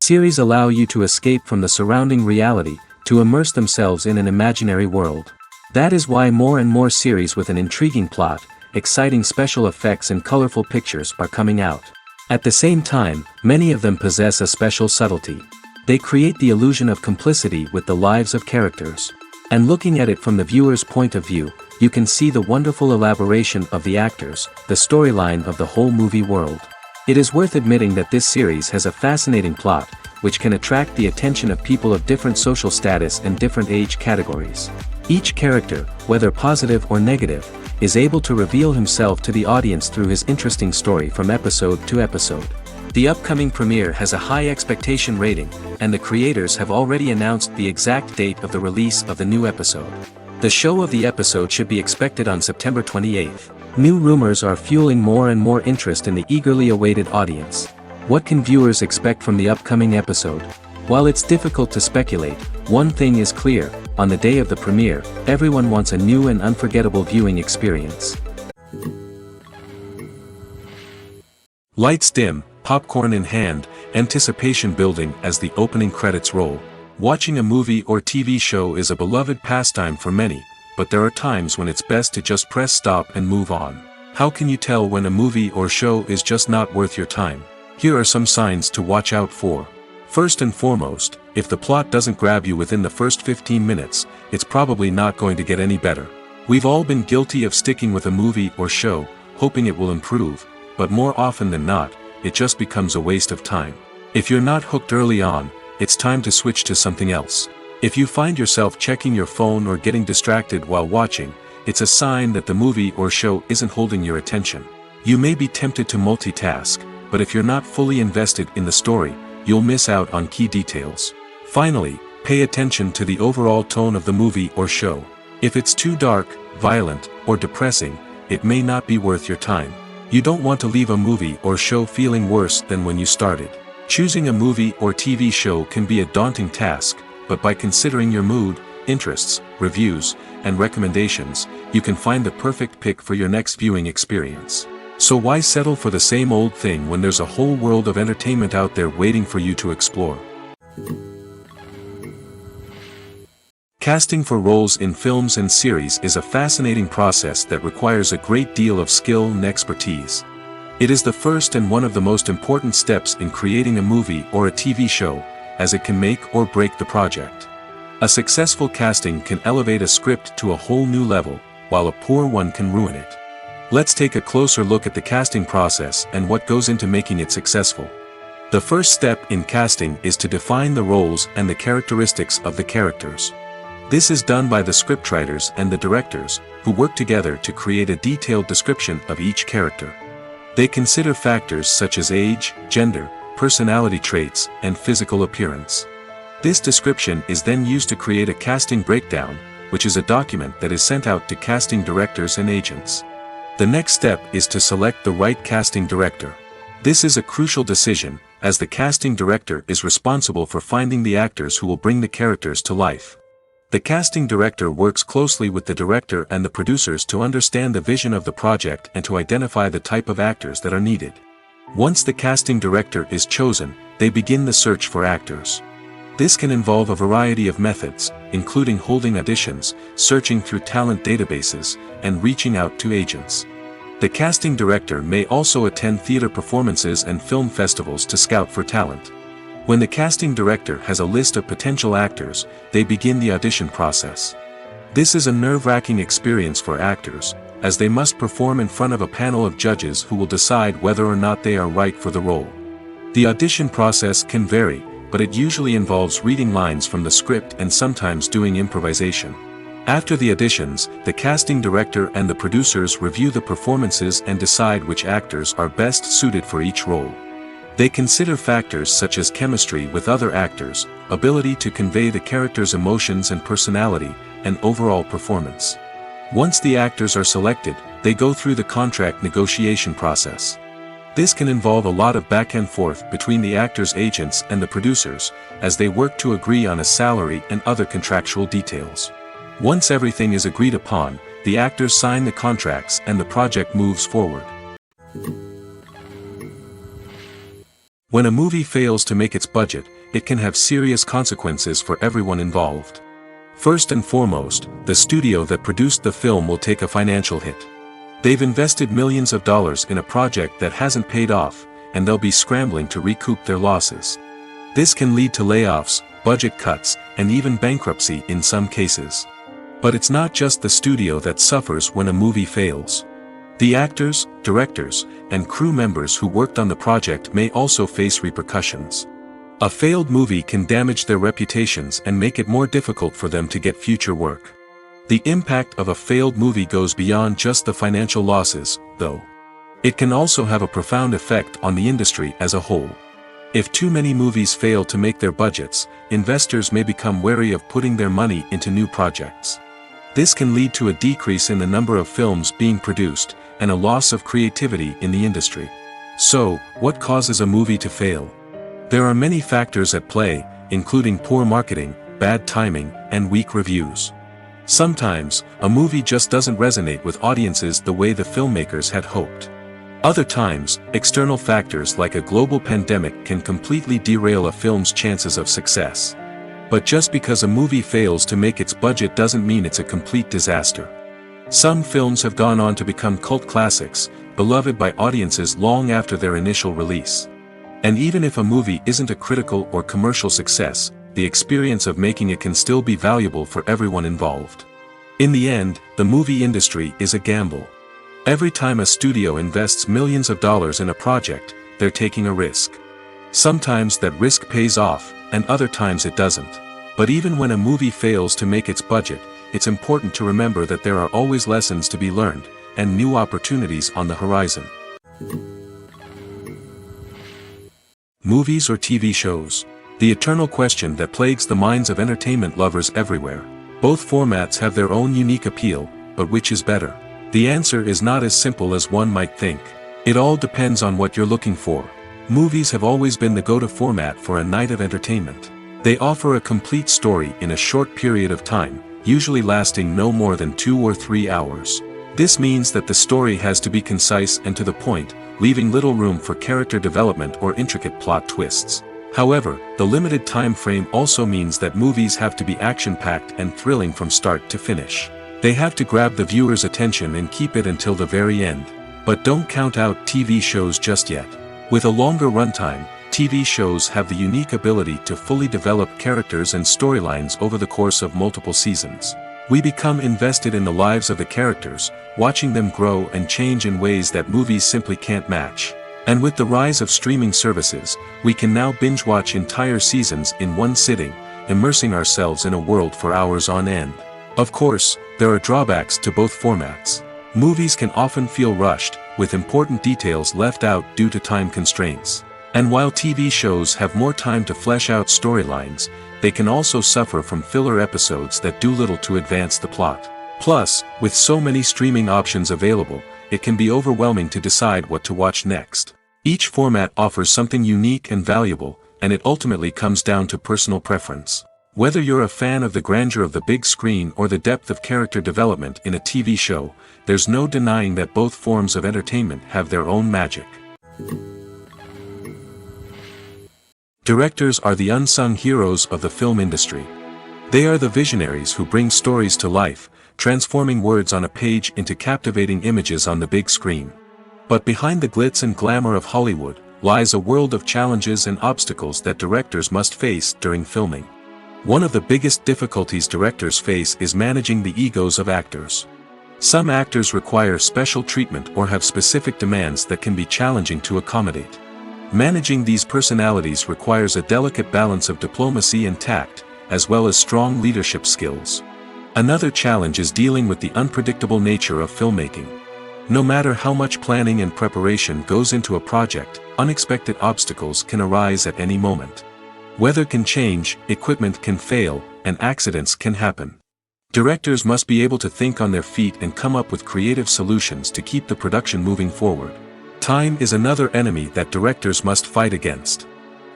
Series allow you to escape from the surrounding reality, to immerse themselves in an imaginary world. That is why more and more series with an intriguing plot, exciting special effects and colorful pictures are coming out. At the same time, many of them possess a special subtlety. They create the illusion of complicity with the lives of characters. And looking at it from the viewer's point of view, you can see the wonderful elaboration of the actors, the storyline of the whole movie world. It is worth admitting that this series has a fascinating plot, which can attract the attention of people of different social status and different age categories. Each character, whether positive or negative, is able to reveal himself to the audience through his interesting story from episode to episode. The upcoming premiere has a high expectation rating, and the creators have already announced the exact date of the release of the new episode. The show of the episode should be expected on September 28th. New rumors are fueling more and more interest in the eagerly awaited audience. What can viewers expect from the upcoming episode? While it's difficult to speculate, one thing is clear: on the day of the premiere, everyone wants a new and unforgettable viewing experience. Lights dim, popcorn in hand, anticipation building as the opening credits roll. Watching a movie or TV show is a beloved pastime for many, but there are times when it's best to just press stop and move on. How can you tell when a movie or show is just not worth your time? Here are some signs to watch out for. First and foremost, if the plot doesn't grab you within the first 15 minutes, it's probably not going to get any better. We've all been guilty of sticking with a movie or show, hoping it will improve, but more often than not, it just becomes a waste of time. If you're not hooked early on, it's time to switch to something else. If you find yourself checking your phone or getting distracted while watching, it's a sign that the movie or show isn't holding your attention. You may be tempted to multitask, but if you're not fully invested in the story, you'll miss out on key details. Finally, pay attention to the overall tone of the movie or show. If it's too dark, violent, or depressing, it may not be worth your time. You don't want to leave a movie or show feeling worse than when you started. Choosing a movie or TV show can be a daunting task, but by considering your mood, interests, reviews, and recommendations, you can find the perfect pick for your next viewing experience. So why settle for the same old thing when there's a whole world of entertainment out there waiting for you to explore? Casting for roles in films and series is a fascinating process that requires a great deal of skill and expertise. It is the first and one of the most important steps in creating a movie or a TV show, as it can make or break the project. A successful casting can elevate a script to a whole new level, while a poor one can ruin it. Let's take a closer look at the casting process and what goes into making it successful. The first step in casting is to define the roles and the characteristics of the characters. This is done by the scriptwriters and the directors, who work together to create a detailed description of each character. They consider factors such as age, gender, personality traits, and physical appearance. This description is then used to create a casting breakdown, which is a document that is sent out to casting directors and agents. The next step is to select the right casting director. This is a crucial decision, as the casting director is responsible for finding the actors who will bring the characters to life. The casting director works closely with the director and the producers to understand the vision of the project and to identify the type of actors that are needed. Once the casting director is chosen, they begin the search for actors. This can involve a variety of methods, including holding auditions, searching through talent databases, and reaching out to agents. The casting director may also attend theater performances and film festivals to scout for talent. When the casting director has a list of potential actors, they begin the audition process. This is a nerve-wracking experience for actors, as they must perform in front of a panel of judges who will decide whether or not they are right for the role. The audition process can vary, but it usually involves reading lines from the script and sometimes doing improvisation. After the auditions, the casting director and the producers review the performances and decide which actors are best suited for each role. They consider factors such as chemistry with other actors, ability to convey the character's emotions and personality, and overall performance. Once the actors are selected, they go through the contract negotiation process. This can involve a lot of back and forth between the actors' agents and the producers, as they work to agree on a salary and other contractual details. Once everything is agreed upon, the actors sign the contracts and the project moves forward. When a movie fails to make its budget, it can have serious consequences for everyone involved. First and foremost, the studio that produced the film will take a financial hit. They've invested millions of dollars in a project that hasn't paid off, and they'll be scrambling to recoup their losses. This can lead to layoffs, budget cuts, and even bankruptcy in some cases. But it's not just the studio that suffers when a movie fails. The actors, directors, and crew members who worked on the project may also face repercussions. A failed movie can damage their reputations and make it more difficult for them to get future work. The impact of a failed movie goes beyond just the financial losses, though. It can also have a profound effect on the industry as a whole. If too many movies fail to make their budgets, investors may become wary of putting their money into new projects. This can lead to a decrease in the number of films being produced, and a loss of creativity in the industry. So, what causes a movie to fail? There are many factors at play, including poor marketing, bad timing, and weak reviews. Sometimes, a movie just doesn't resonate with audiences the way the filmmakers had hoped. Other times, external factors like a global pandemic can completely derail a film's chances of success. But just because a movie fails to make its budget doesn't mean it's a complete disaster. Some films have gone on to become cult classics, beloved by audiences long after their initial release. And even if a movie isn't a critical or commercial success, the experience of making it can still be valuable for everyone involved. In the end, the movie industry is a gamble. Every time a studio invests millions of dollars in a project, they're taking a risk. Sometimes that risk pays off, and other times it doesn't. But even when a movie fails to make its budget, it's important to remember that there are always lessons to be learned, and new opportunities on the horizon. Movies or TV shows? The eternal question that plagues the minds of entertainment lovers everywhere. Both formats have their own unique appeal, but which is better? The answer is not as simple as one might think. It all depends on what you're looking for. Movies have always been the go-to format for a night of entertainment. They offer a complete story in a short period of time, usually lasting no more than 2 or 3 hours. This means that the story has to be concise and to the point, leaving little room for character development or intricate plot twists. However, the limited time frame also means that movies have to be action-packed and thrilling from start to finish. They have to grab the viewer's attention and keep it until the very end. But don't count out TV shows just yet. With a longer runtime, TV shows have the unique ability to fully develop characters and storylines over the course of multiple seasons. We become invested in the lives of the characters, watching them grow and change in ways that movies simply can't match. And with the rise of streaming services, we can now binge-watch entire seasons in one sitting, immersing ourselves in a world for hours on end. Of course, there are drawbacks to both formats. Movies can often feel rushed, with important details left out due to time constraints. And while TV shows have more time to flesh out storylines, they can also suffer from filler episodes that do little to advance the plot. Plus, with so many streaming options available, it can be overwhelming to decide what to watch next. Each format offers something unique and valuable, and it ultimately comes down to personal preference. Whether you're a fan of the grandeur of the big screen or the depth of character development in a TV show, there's no denying that both forms of entertainment have their own magic. Directors are the unsung heroes of the film industry. They are the visionaries who bring stories to life, transforming words on a page into captivating images on the big screen. But behind the glitz and glamour of Hollywood, lies a world of challenges and obstacles that directors must face during filming. One of the biggest difficulties directors face is managing the egos of actors. Some actors require special treatment or have specific demands that can be challenging to accommodate. Managing these personalities requires a delicate balance of diplomacy and tact, as well as strong leadership skills. Another challenge is dealing with the unpredictable nature of filmmaking. No matter how much planning and preparation goes into a project, unexpected obstacles can arise at any moment. Weather can change, equipment can fail, and accidents can happen. Directors must be able to think on their feet and come up with creative solutions to keep the production moving forward. Time is another enemy that directors must fight against.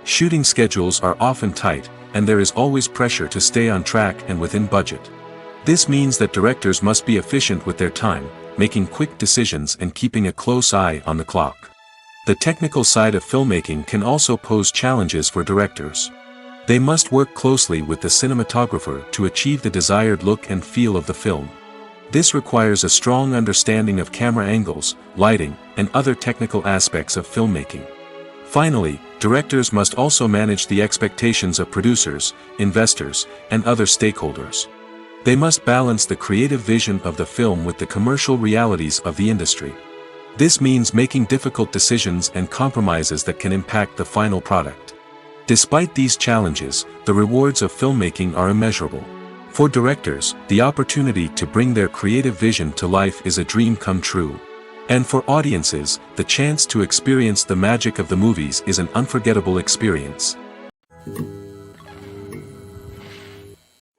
Shooting schedules are often tight, and there is always pressure to stay on track and within budget. This means that directors must be efficient with their time, making quick decisions and keeping a close eye on the clock. The technical side of filmmaking can also pose challenges for directors. They must work closely with the cinematographer to achieve the desired look and feel of the film. This requires a strong understanding of camera angles, lighting, and other technical aspects of filmmaking. Finally, directors must also manage the expectations of producers, investors, and other stakeholders. They must balance the creative vision of the film with the commercial realities of the industry. This means making difficult decisions and compromises that can impact the final product. Despite these challenges, the rewards of filmmaking are immeasurable. For directors, the opportunity to bring their creative vision to life is a dream come true. And for audiences, the chance to experience the magic of the movies is an unforgettable experience.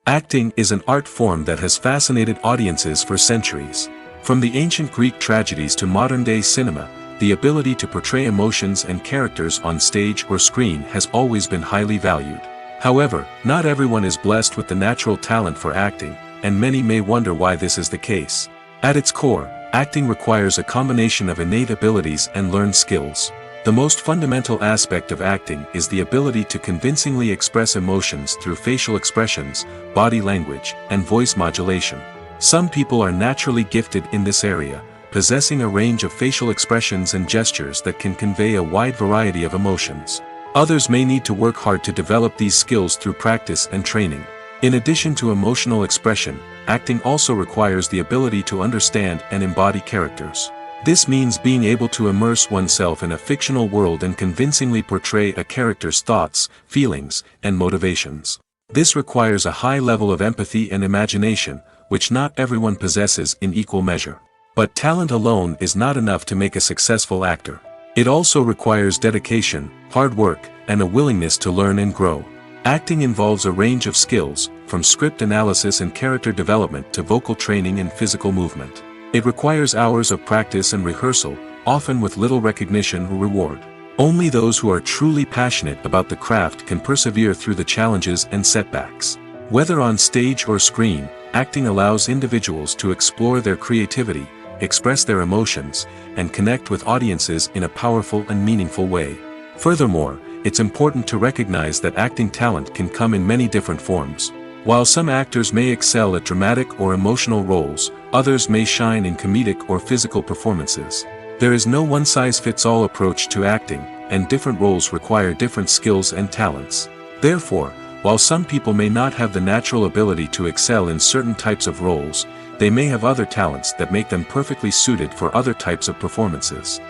Acting is an art form that has fascinated audiences for centuries. From the ancient Greek tragedies to modern-day cinema, the ability to portray emotions and characters on stage or screen has always been highly valued. However, not everyone is blessed with the natural talent for acting, and many may wonder why this is the case. At its core, acting requires a combination of innate abilities and learned skills. The most fundamental aspect of acting is the ability to convincingly express emotions through facial expressions, body language, and voice modulation. Some people are naturally gifted in this area, possessing a range of facial expressions and gestures that can convey a wide variety of emotions. Others may need to work hard to develop these skills through practice and training. In addition to emotional expression, acting also requires the ability to understand and embody characters. This means being able to immerse oneself in a fictional world and convincingly portray a character's thoughts, feelings, and motivations. This requires a high level of empathy and imagination, which not everyone possesses in equal measure. But talent alone is not enough to make a successful actor. It also requires dedication, hard work, and a willingness to learn and grow. Acting involves a range of skills, from script analysis and character development to vocal training and physical movement. It requires hours of practice and rehearsal, often with little recognition or reward. Only those who are truly passionate about the craft can persevere through the challenges and setbacks. Whether on stage or screen, acting allows individuals to explore their creativity, express their emotions, and connect with audiences in a powerful and meaningful way. Furthermore, it's important to recognize that acting talent can come in many different forms. While some actors may excel at dramatic or emotional roles, others may shine in comedic or physical performances. There is no one-size-fits-all approach to acting, and different roles require different skills and talents. Therefore, while some people may not have the natural ability to excel in certain types of roles, they may have other talents that make them perfectly suited for other types of performances.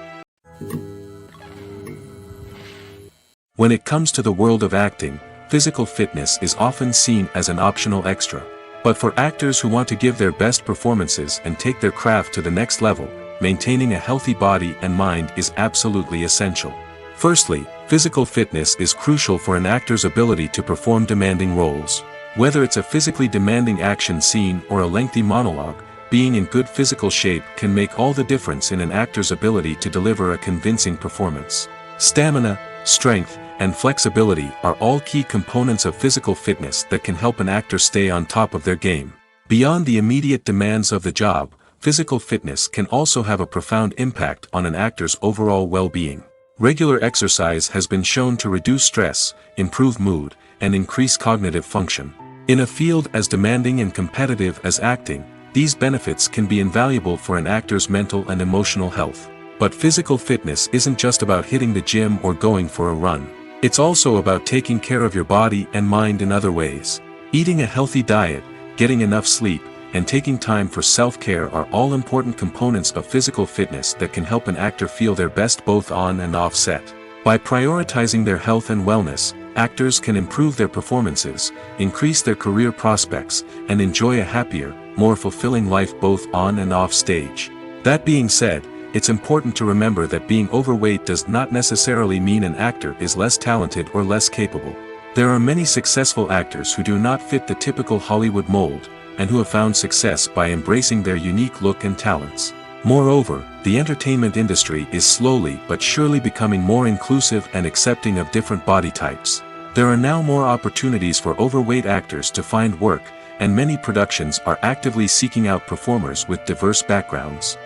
When it comes to the world of acting, physical fitness is often seen as an optional extra. But for actors who want to give their best performances and take their craft to the next level, maintaining a healthy body and mind is absolutely essential. Firstly, physical fitness is crucial for an actor's ability to perform demanding roles. Whether it's a physically demanding action scene or a lengthy monologue, being in good physical shape can make all the difference in an actor's ability to deliver a convincing performance. Stamina, strength, and flexibility are all key components of physical fitness that can help an actor stay on top of their game. Beyond the immediate demands of the job, physical fitness can also have a profound impact on an actor's overall well-being. Regular exercise has been shown to reduce stress, improve mood, and increase cognitive function. In a field as demanding and competitive as acting, these benefits can be invaluable for an actor's mental and emotional health. But physical fitness isn't just about hitting the gym or going for a run. It's also about taking care of your body and mind in other ways. Eating a healthy diet, getting enough sleep, and taking time for self-care are all important components of physical fitness that can help an actor feel their best both on and off set. By prioritizing their health and wellness, actors can improve their performances, increase their career prospects, and enjoy a happier, more fulfilling life both on and off stage. That being said, it's important to remember that being overweight does not necessarily mean an actor is less talented or less capable. There are many successful actors who do not fit the typical Hollywood mold, and who have found success by embracing their unique look and talents. Moreover, the entertainment industry is slowly but surely becoming more inclusive and accepting of different body types. There are now more opportunities for overweight actors to find work, and many productions are actively seeking out performers with diverse backgrounds.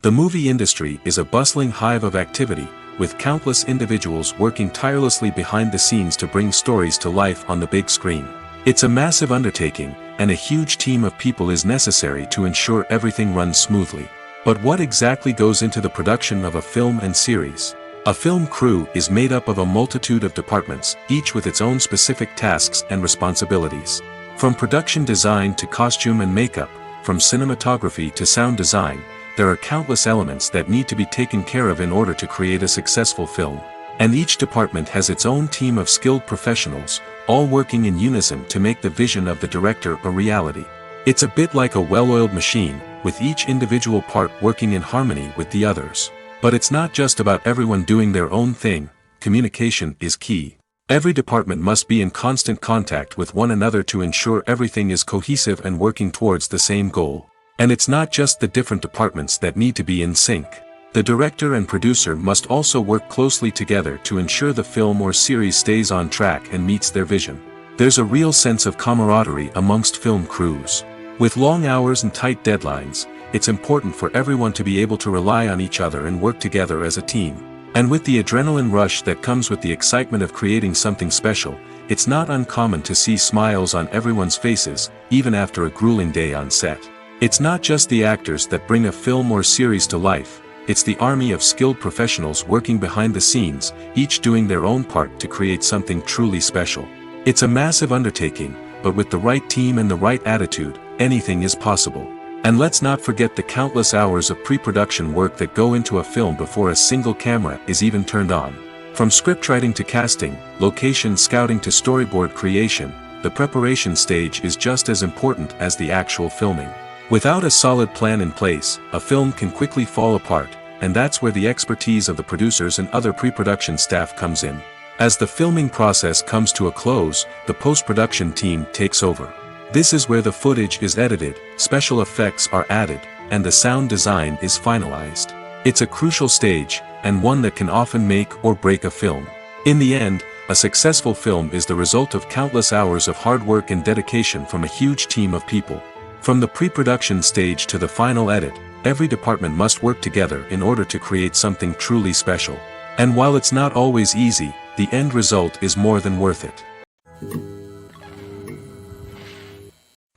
The movie industry is a bustling hive of activity, with countless individuals working tirelessly behind the scenes to bring stories to life on the big screen. It's a massive undertaking, and a huge team of people is necessary to ensure everything runs smoothly. But what exactly goes into the production of a film and series? A film crew is made up of a multitude of departments, each with its own specific tasks and responsibilities. From production design to costume and makeup, from cinematography to sound design, there are countless elements that need to be taken care of in order to create a successful film. And each department has its own team of skilled professionals, all working in unison to make the vision of the director a reality. It's a bit like a well-oiled machine, with each individual part working in harmony with the others. But it's not just about everyone doing their own thing. Communication is key. Every department must be in constant contact with one another to ensure everything is cohesive and working towards the same goal. And it's not just the different departments that need to be in sync. The director and producer must also work closely together to ensure the film or series stays on track and meets their vision. There's a real sense of camaraderie amongst film crews. With long hours and tight deadlines, it's important for everyone to be able to rely on each other and work together as a team. And with the adrenaline rush that comes with the excitement of creating something special, it's not uncommon to see smiles on everyone's faces, even after a grueling day on set. It's not just the actors that bring a film or series to life, it's the army of skilled professionals working behind the scenes, each doing their own part to create something truly special. It's a massive undertaking, but with the right team and the right attitude, anything is possible. And let's not forget the countless hours of pre-production work that go into a film before a single camera is even turned on. From scriptwriting to casting, location scouting to storyboard creation, the preparation stage is just as important as the actual filming. Without a solid plan in place, a film can quickly fall apart, and that's where the expertise of the producers and other pre-production staff comes in. As the filming process comes to a close, the post-production team takes over. This is where the footage is edited, special effects are added, and the sound design is finalized. It's a crucial stage, and one that can often make or break a film. In the end, a successful film is the result of countless hours of hard work and dedication from a huge team of people. From the pre-production stage to the final edit, every department must work together in order to create something truly special. And while it's not always easy, the end result is more than worth it.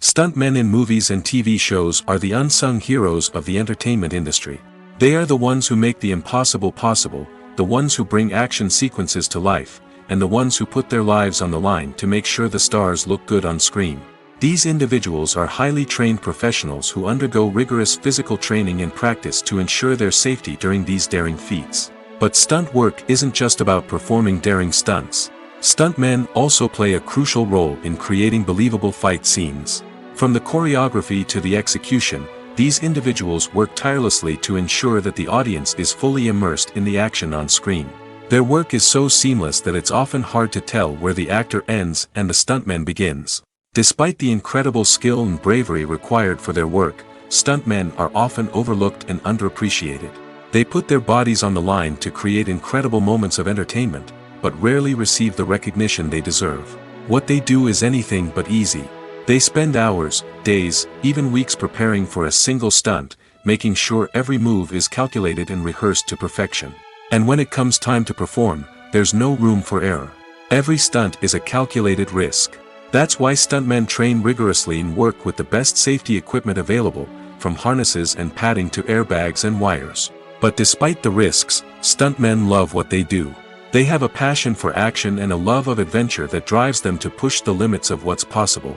Stuntmen in movies and TV shows are the unsung heroes of the entertainment industry. They are the ones who make the impossible possible, the ones who bring action sequences to life, and the ones who put their lives on the line to make sure the stars look good on screen. These individuals are highly trained professionals who undergo rigorous physical training and practice to ensure their safety during these daring feats. But stunt work isn't just about performing daring stunts. Stuntmen also play a crucial role in creating believable fight scenes. From the choreography to the execution, these individuals work tirelessly to ensure that the audience is fully immersed in the action on screen. Their work is so seamless that it's often hard to tell where the actor ends and the stuntman begins. Despite the incredible skill and bravery required for their work, stuntmen are often overlooked and underappreciated. They put their bodies on the line to create incredible moments of entertainment, but rarely receive the recognition they deserve. What they do is anything but easy. They spend hours, days, even weeks preparing for a single stunt, making sure every move is calculated and rehearsed to perfection. And when it comes time to perform, there's no room for error. Every stunt is a calculated risk. That's why stuntmen train rigorously and work with the best safety equipment available, from harnesses and padding to airbags and wires. But despite the risks, stuntmen love what they do. They have a passion for action and a love of adventure that drives them to push the limits of what's possible.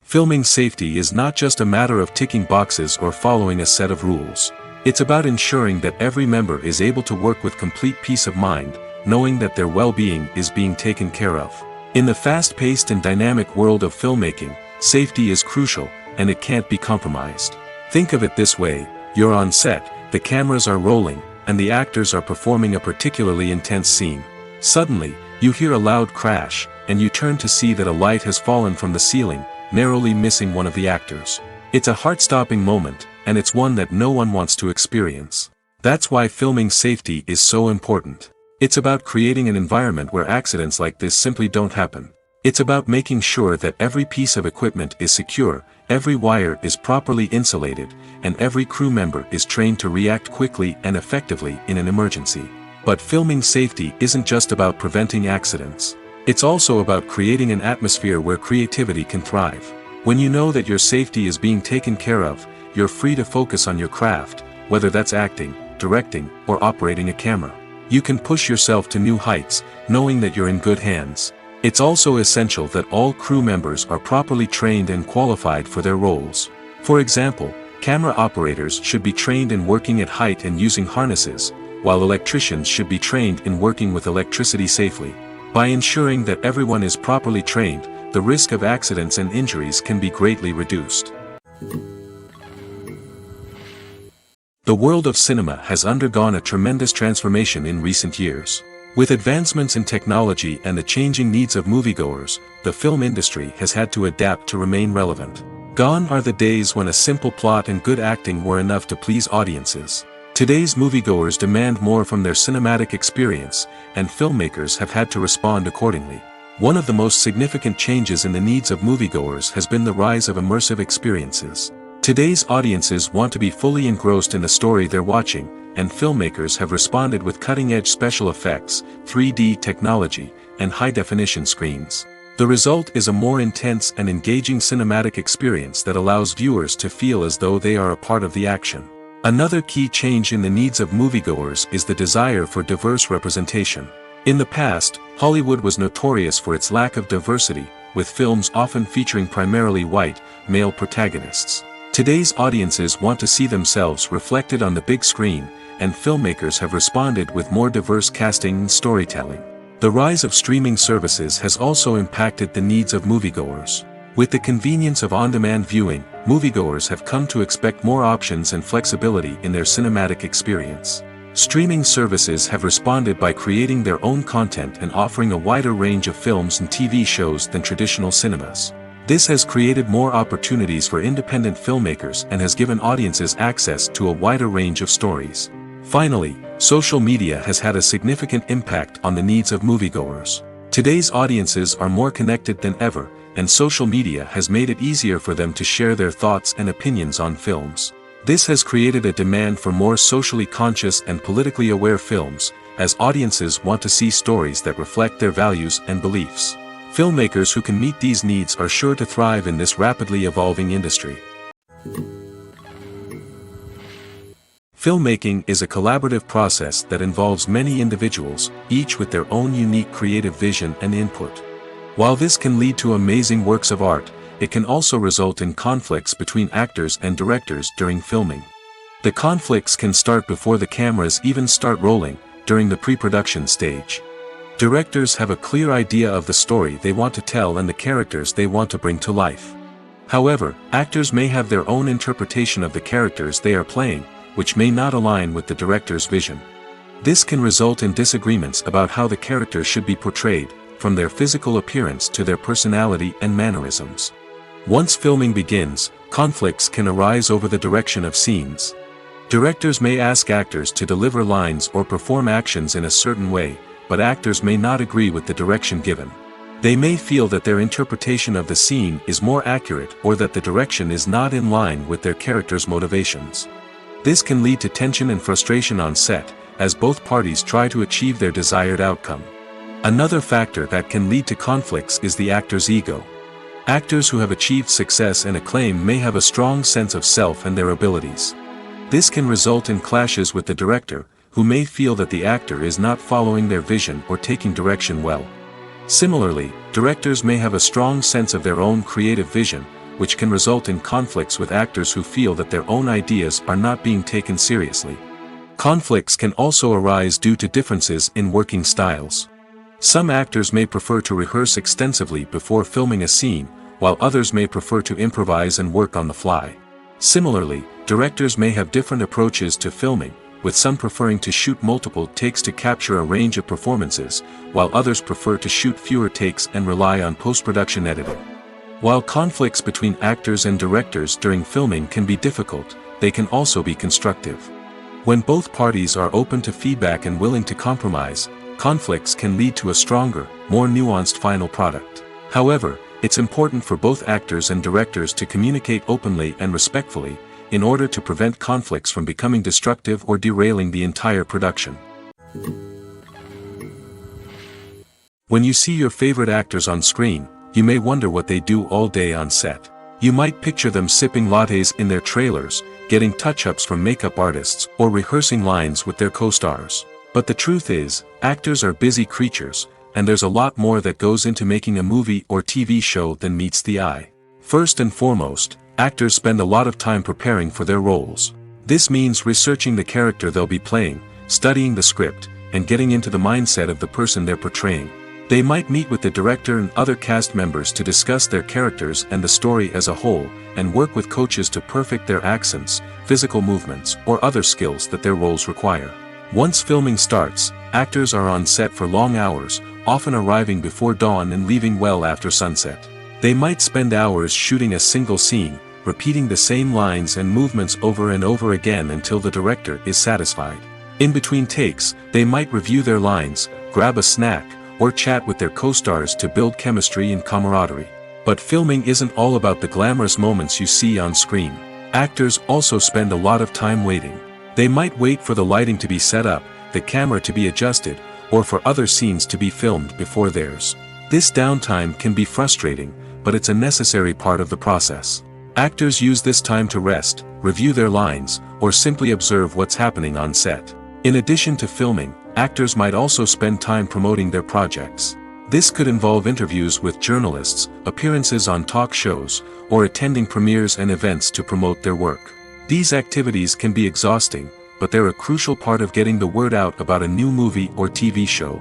Filming safety is not just a matter of ticking boxes or following a set of rules. It's about ensuring that every member is able to work with complete peace of mind, knowing that their well-being is being taken care of. In the fast-paced and dynamic world of filmmaking, safety is crucial, and it can't be compromised. Think of it this way: you're on set, the cameras are rolling, and the actors are performing a particularly intense scene. Suddenly, you hear a loud crash, and you turn to see that a light has fallen from the ceiling, narrowly missing one of the actors. It's a heart-stopping moment, and it's one that no one wants to experience. That's why filming safety is so important. It's about creating an environment where accidents like this simply don't happen. It's about making sure that every piece of equipment is secure, every wire is properly insulated, and every crew member is trained to react quickly and effectively in an emergency. But filming safety isn't just about preventing accidents. It's also about creating an atmosphere where creativity can thrive. When you know that your safety is being taken care of, you're free to focus on your craft, whether that's acting, directing, or operating a camera. You can push yourself to new heights, knowing that you're in good hands. It's also essential that all crew members are properly trained and qualified for their roles. For example, camera operators should be trained in working at height and using harnesses, while electricians should be trained in working with electricity safely. By ensuring that everyone is properly trained, the risk of accidents and injuries can be greatly reduced. The world of cinema has undergone a tremendous transformation in recent years. With advancements in technology and the changing needs of moviegoers, the film industry has had to adapt to remain relevant. Gone are the days when a simple plot and good acting were enough to please audiences. Today's moviegoers demand more from their cinematic experience, and filmmakers have had to respond accordingly. One of the most significant changes in the needs of moviegoers has been the rise of immersive experiences. Today's audiences want to be fully engrossed in the story they're watching, and filmmakers have responded with cutting-edge special effects, 3D technology, and high-definition screens. The result is a more intense and engaging cinematic experience that allows viewers to feel as though they are a part of the action. Another key change in the needs of moviegoers is the desire for diverse representation. In the past, Hollywood was notorious for its lack of diversity, with films often featuring primarily white, male protagonists. Today's audiences want to see themselves reflected on the big screen, and filmmakers have responded with more diverse casting and storytelling. The rise of streaming services has also impacted the needs of moviegoers. With the convenience of on-demand viewing, moviegoers have come to expect more options and flexibility in their cinematic experience. Streaming services have responded by creating their own content and offering a wider range of films and TV shows than traditional cinemas. This has created more opportunities for independent filmmakers and has given audiences access to a wider range of stories. Finally, social media has had a significant impact on the needs of moviegoers. Today's audiences are more connected than ever, and social media has made it easier for them to share their thoughts and opinions on films. This has created a demand for more socially conscious and politically aware films, as audiences want to see stories that reflect their values and beliefs. Filmmakers who can meet these needs are sure to thrive in this rapidly evolving industry. Filmmaking is a collaborative process that involves many individuals, each with their own unique creative vision and input. While this can lead to amazing works of art, it can also result in conflicts between actors and directors during filming. The conflicts can start before the cameras even start rolling, during the pre-production stage. Directors have a clear idea of the story they want to tell and the characters they want to bring to life. However, actors may have their own interpretation of the characters they are playing, which may not align with the director's vision. This can result in disagreements about how the characters should be portrayed, from their physical appearance to their personality and mannerisms. Once filming begins, conflicts can arise over the direction of scenes. Directors may ask actors to deliver lines or perform actions in a certain way, but actors may not agree with the direction given. They may feel that their interpretation of the scene is more accurate or that the direction is not in line with their character's motivations. This can lead to tension and frustration on set, as both parties try to achieve their desired outcome. Another factor that can lead to conflicts is the actor's ego. Actors who have achieved success and acclaim may have a strong sense of self and their abilities. This can result in clashes with the director, who may feel that the actor is not following their vision or taking direction well. Similarly, directors may have a strong sense of their own creative vision, which can result in conflicts with actors who feel that their own ideas are not being taken seriously. Conflicts can also arise due to differences in working styles. Some actors may prefer to rehearse extensively before filming a scene, while others may prefer to improvise and work on the fly. Similarly, directors may have different approaches to filming, with some preferring to shoot multiple takes to capture a range of performances, while others prefer to shoot fewer takes and rely on post-production editing. While conflicts between actors and directors during filming can be difficult, they can also be constructive. When both parties are open to feedback and willing to compromise, conflicts can lead to a stronger, more nuanced final product. However, it's important for both actors and directors to communicate openly and respectfully, in order to prevent conflicts from becoming destructive or derailing the entire production. When you see your favorite actors on screen, you may wonder what they do all day on set. You might picture them sipping lattes in their trailers, getting touch-ups from makeup artists, or rehearsing lines with their co-stars. But the truth is, actors are busy creatures, and there's a lot more that goes into making a movie or TV show than meets the eye. First and foremost, actors spend a lot of time preparing for their roles. This means researching the character they'll be playing, studying the script, and getting into the mindset of the person they're portraying. They might meet with the director and other cast members to discuss their characters and the story as a whole, and work with coaches to perfect their accents, physical movements, or other skills that their roles require. Once filming starts, actors are on set for long hours, often arriving before dawn and leaving well after sunset. They might spend hours shooting a single scene, repeating the same lines and movements over and over again until the director is satisfied. In between takes, they might review their lines, grab a snack, or chat with their co-stars to build chemistry and camaraderie. But filming isn't all about the glamorous moments you see on screen. Actors also spend a lot of time waiting. They might wait for the lighting to be set up, the camera to be adjusted, or for other scenes to be filmed before theirs. This downtime can be frustrating, but it's a necessary part of the process. Actors use this time to rest, review their lines, or simply observe what's happening on set. In addition to filming, actors might also spend time promoting their projects. This could involve interviews with journalists, appearances on talk shows, or attending premieres and events to promote their work. These activities can be exhausting, but they're a crucial part of getting the word out about a new movie or TV show.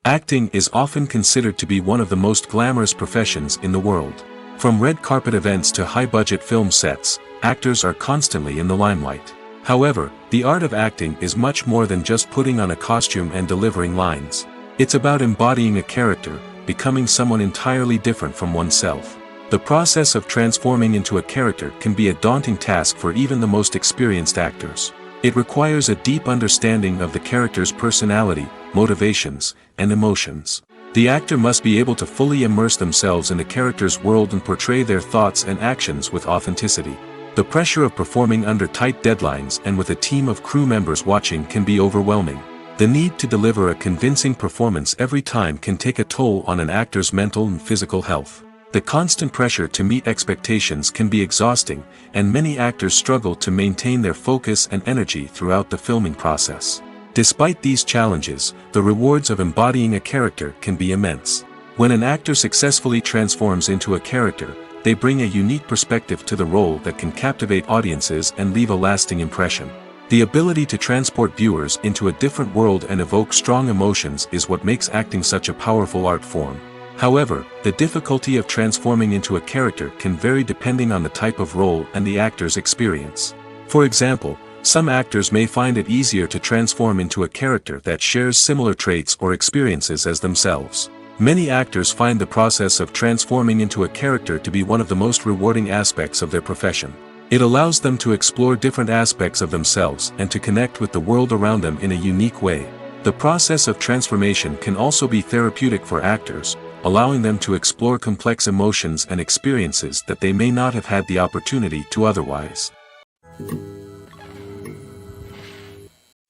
Acting is often considered to be one of the most glamorous professions in the world. From red carpet events to high-budget film sets, actors are constantly in the limelight. However, the art of acting is much more than just putting on a costume and delivering lines. It's about embodying a character, becoming someone entirely different from oneself. The process of transforming into a character can be a daunting task for even the most experienced actors. It requires a deep understanding of the character's personality, motivations, and emotions. The actor must be able to fully immerse themselves in the character's world and portray their thoughts and actions with authenticity. The pressure of performing under tight deadlines and with a team of crew members watching can be overwhelming. The need to deliver a convincing performance every time can take a toll on an actor's mental and physical health. The constant pressure to meet expectations can be exhausting, and many actors struggle to maintain their focus and energy throughout the filming process. Despite these challenges, the rewards of embodying a character can be immense. When an actor successfully transforms into a character, they bring a unique perspective to the role that can captivate audiences and leave a lasting impression. The ability to transport viewers into a different world and evoke strong emotions is what makes acting such a powerful art form. However, the difficulty of transforming into a character can vary depending on the type of role and the actor's experience. For example, some actors may find it easier to transform into a character that shares similar traits or experiences as themselves. Many actors find the process of transforming into a character to be one of the most rewarding aspects of their profession. It allows them to explore different aspects of themselves and to connect with the world around them in a unique way. The process of transformation can also be therapeutic for actors, allowing them to explore complex emotions and experiences that they may not have had the opportunity to otherwise.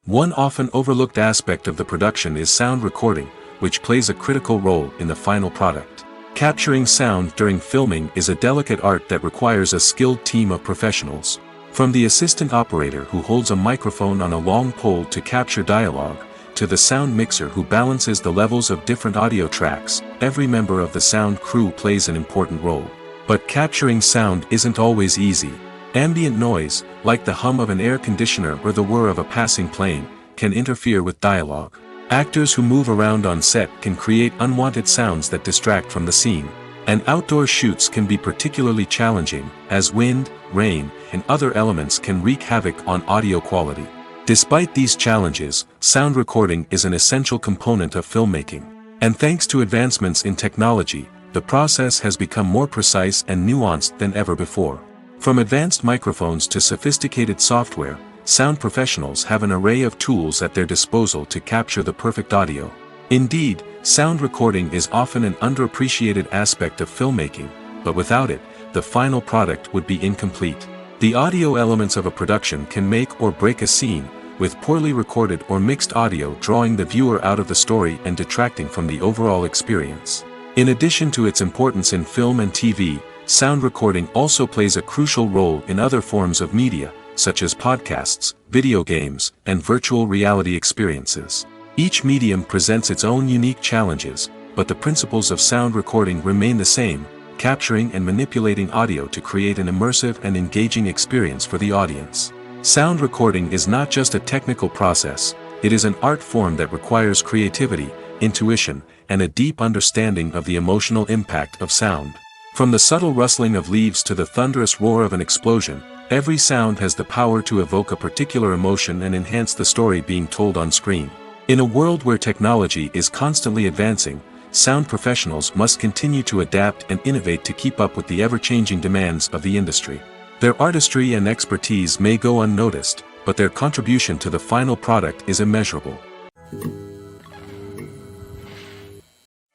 One often overlooked aspect of the production is sound recording, which plays a critical role in the final product. Capturing sound during filming is a delicate art that requires a skilled team of professionals. From the assistant operator who holds a microphone on a long pole to capture dialogue, to the sound mixer who balances the levels of different audio tracks, every member of the sound crew plays an important role. But capturing sound isn't always easy. Ambient noise, like the hum of an air conditioner or the whir of a passing plane, can interfere with dialogue. Actors who move around on set can create unwanted sounds that distract from the scene. And outdoor shoots can be particularly challenging, as wind, rain, and other elements can wreak havoc on audio quality. Despite these challenges, sound recording is an essential component of filmmaking. And thanks to advancements in technology, the process has become more precise and nuanced than ever before. From advanced microphones to sophisticated software, sound professionals have an array of tools at their disposal to capture the perfect audio. Indeed, sound recording is often an underappreciated aspect of filmmaking, but without it, the final product would be incomplete. The audio elements of a production can make or break a scene, with poorly recorded or mixed audio drawing the viewer out of the story and detracting from the overall experience. In addition to its importance in film and TV, sound recording also plays a crucial role in other forms of media, such as podcasts, video games, and virtual reality experiences. Each medium presents its own unique challenges, but the principles of sound recording remain the same, capturing and manipulating audio to create an immersive and engaging experience for the audience. Sound recording is not just a technical process, it is an art form that requires creativity, intuition, and a deep understanding of the emotional impact of sound. From the subtle rustling of leaves to the thunderous roar of an explosion, every sound has the power to evoke a particular emotion and enhance the story being told on screen. In a world where technology is constantly advancing, sound professionals must continue to adapt and innovate to keep up with the ever-changing demands of the industry. Their artistry and expertise may go unnoticed, but their contribution to the final product is immeasurable.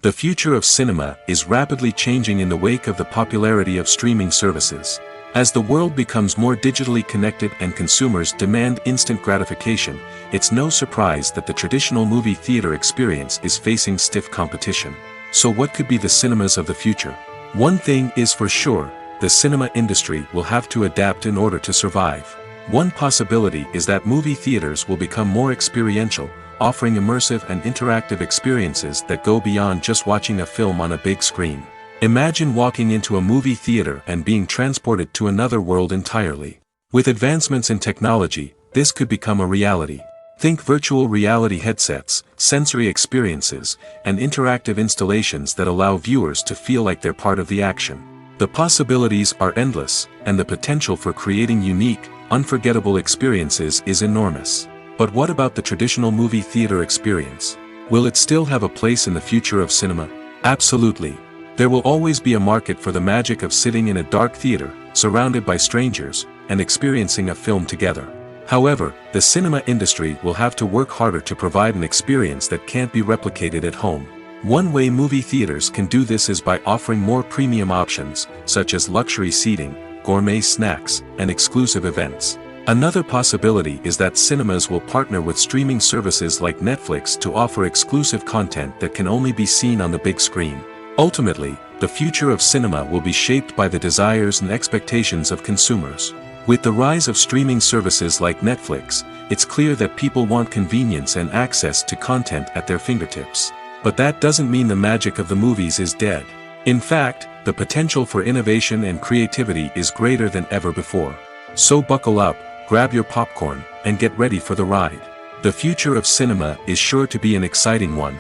The future of cinema is rapidly changing in the wake of the popularity of streaming services. As the world becomes more digitally connected and consumers demand instant gratification, it's no surprise that the traditional movie theater experience is facing stiff competition. So what could be the cinemas of the future? One thing is for sure, the cinema industry will have to adapt in order to survive. One possibility is that movie theaters will become more experiential, offering immersive and interactive experiences that go beyond just watching a film on a big screen. Imagine walking into a movie theater and being transported to another world entirely. With advancements in technology, this could become a reality. Think virtual reality headsets, sensory experiences, and interactive installations that allow viewers to feel like they're part of the action. The possibilities are endless, and the potential for creating unique, unforgettable experiences is enormous. But what about the traditional movie theater experience? Will it still have a place in the future of cinema? Absolutely. There will always be a market for the magic of sitting in a dark theater, surrounded by strangers, and experiencing a film together. However, the cinema industry will have to work harder to provide an experience that can't be replicated at home. One way movie theaters can do this is by offering more premium options, such as luxury seating, gourmet snacks, and exclusive events. Another possibility is that cinemas will partner with streaming services like Netflix to offer exclusive content that can only be seen on the big screen. Ultimately, the future of cinema will be shaped by the desires and expectations of consumers. With the rise of streaming services like Netflix, it's clear that people want convenience and access to content at their fingertips. But that doesn't mean the magic of the movies is dead. In fact, the potential for innovation and creativity is greater than ever before. So buckle up, grab your popcorn, and get ready for the ride. The future of cinema is sure to be an exciting one.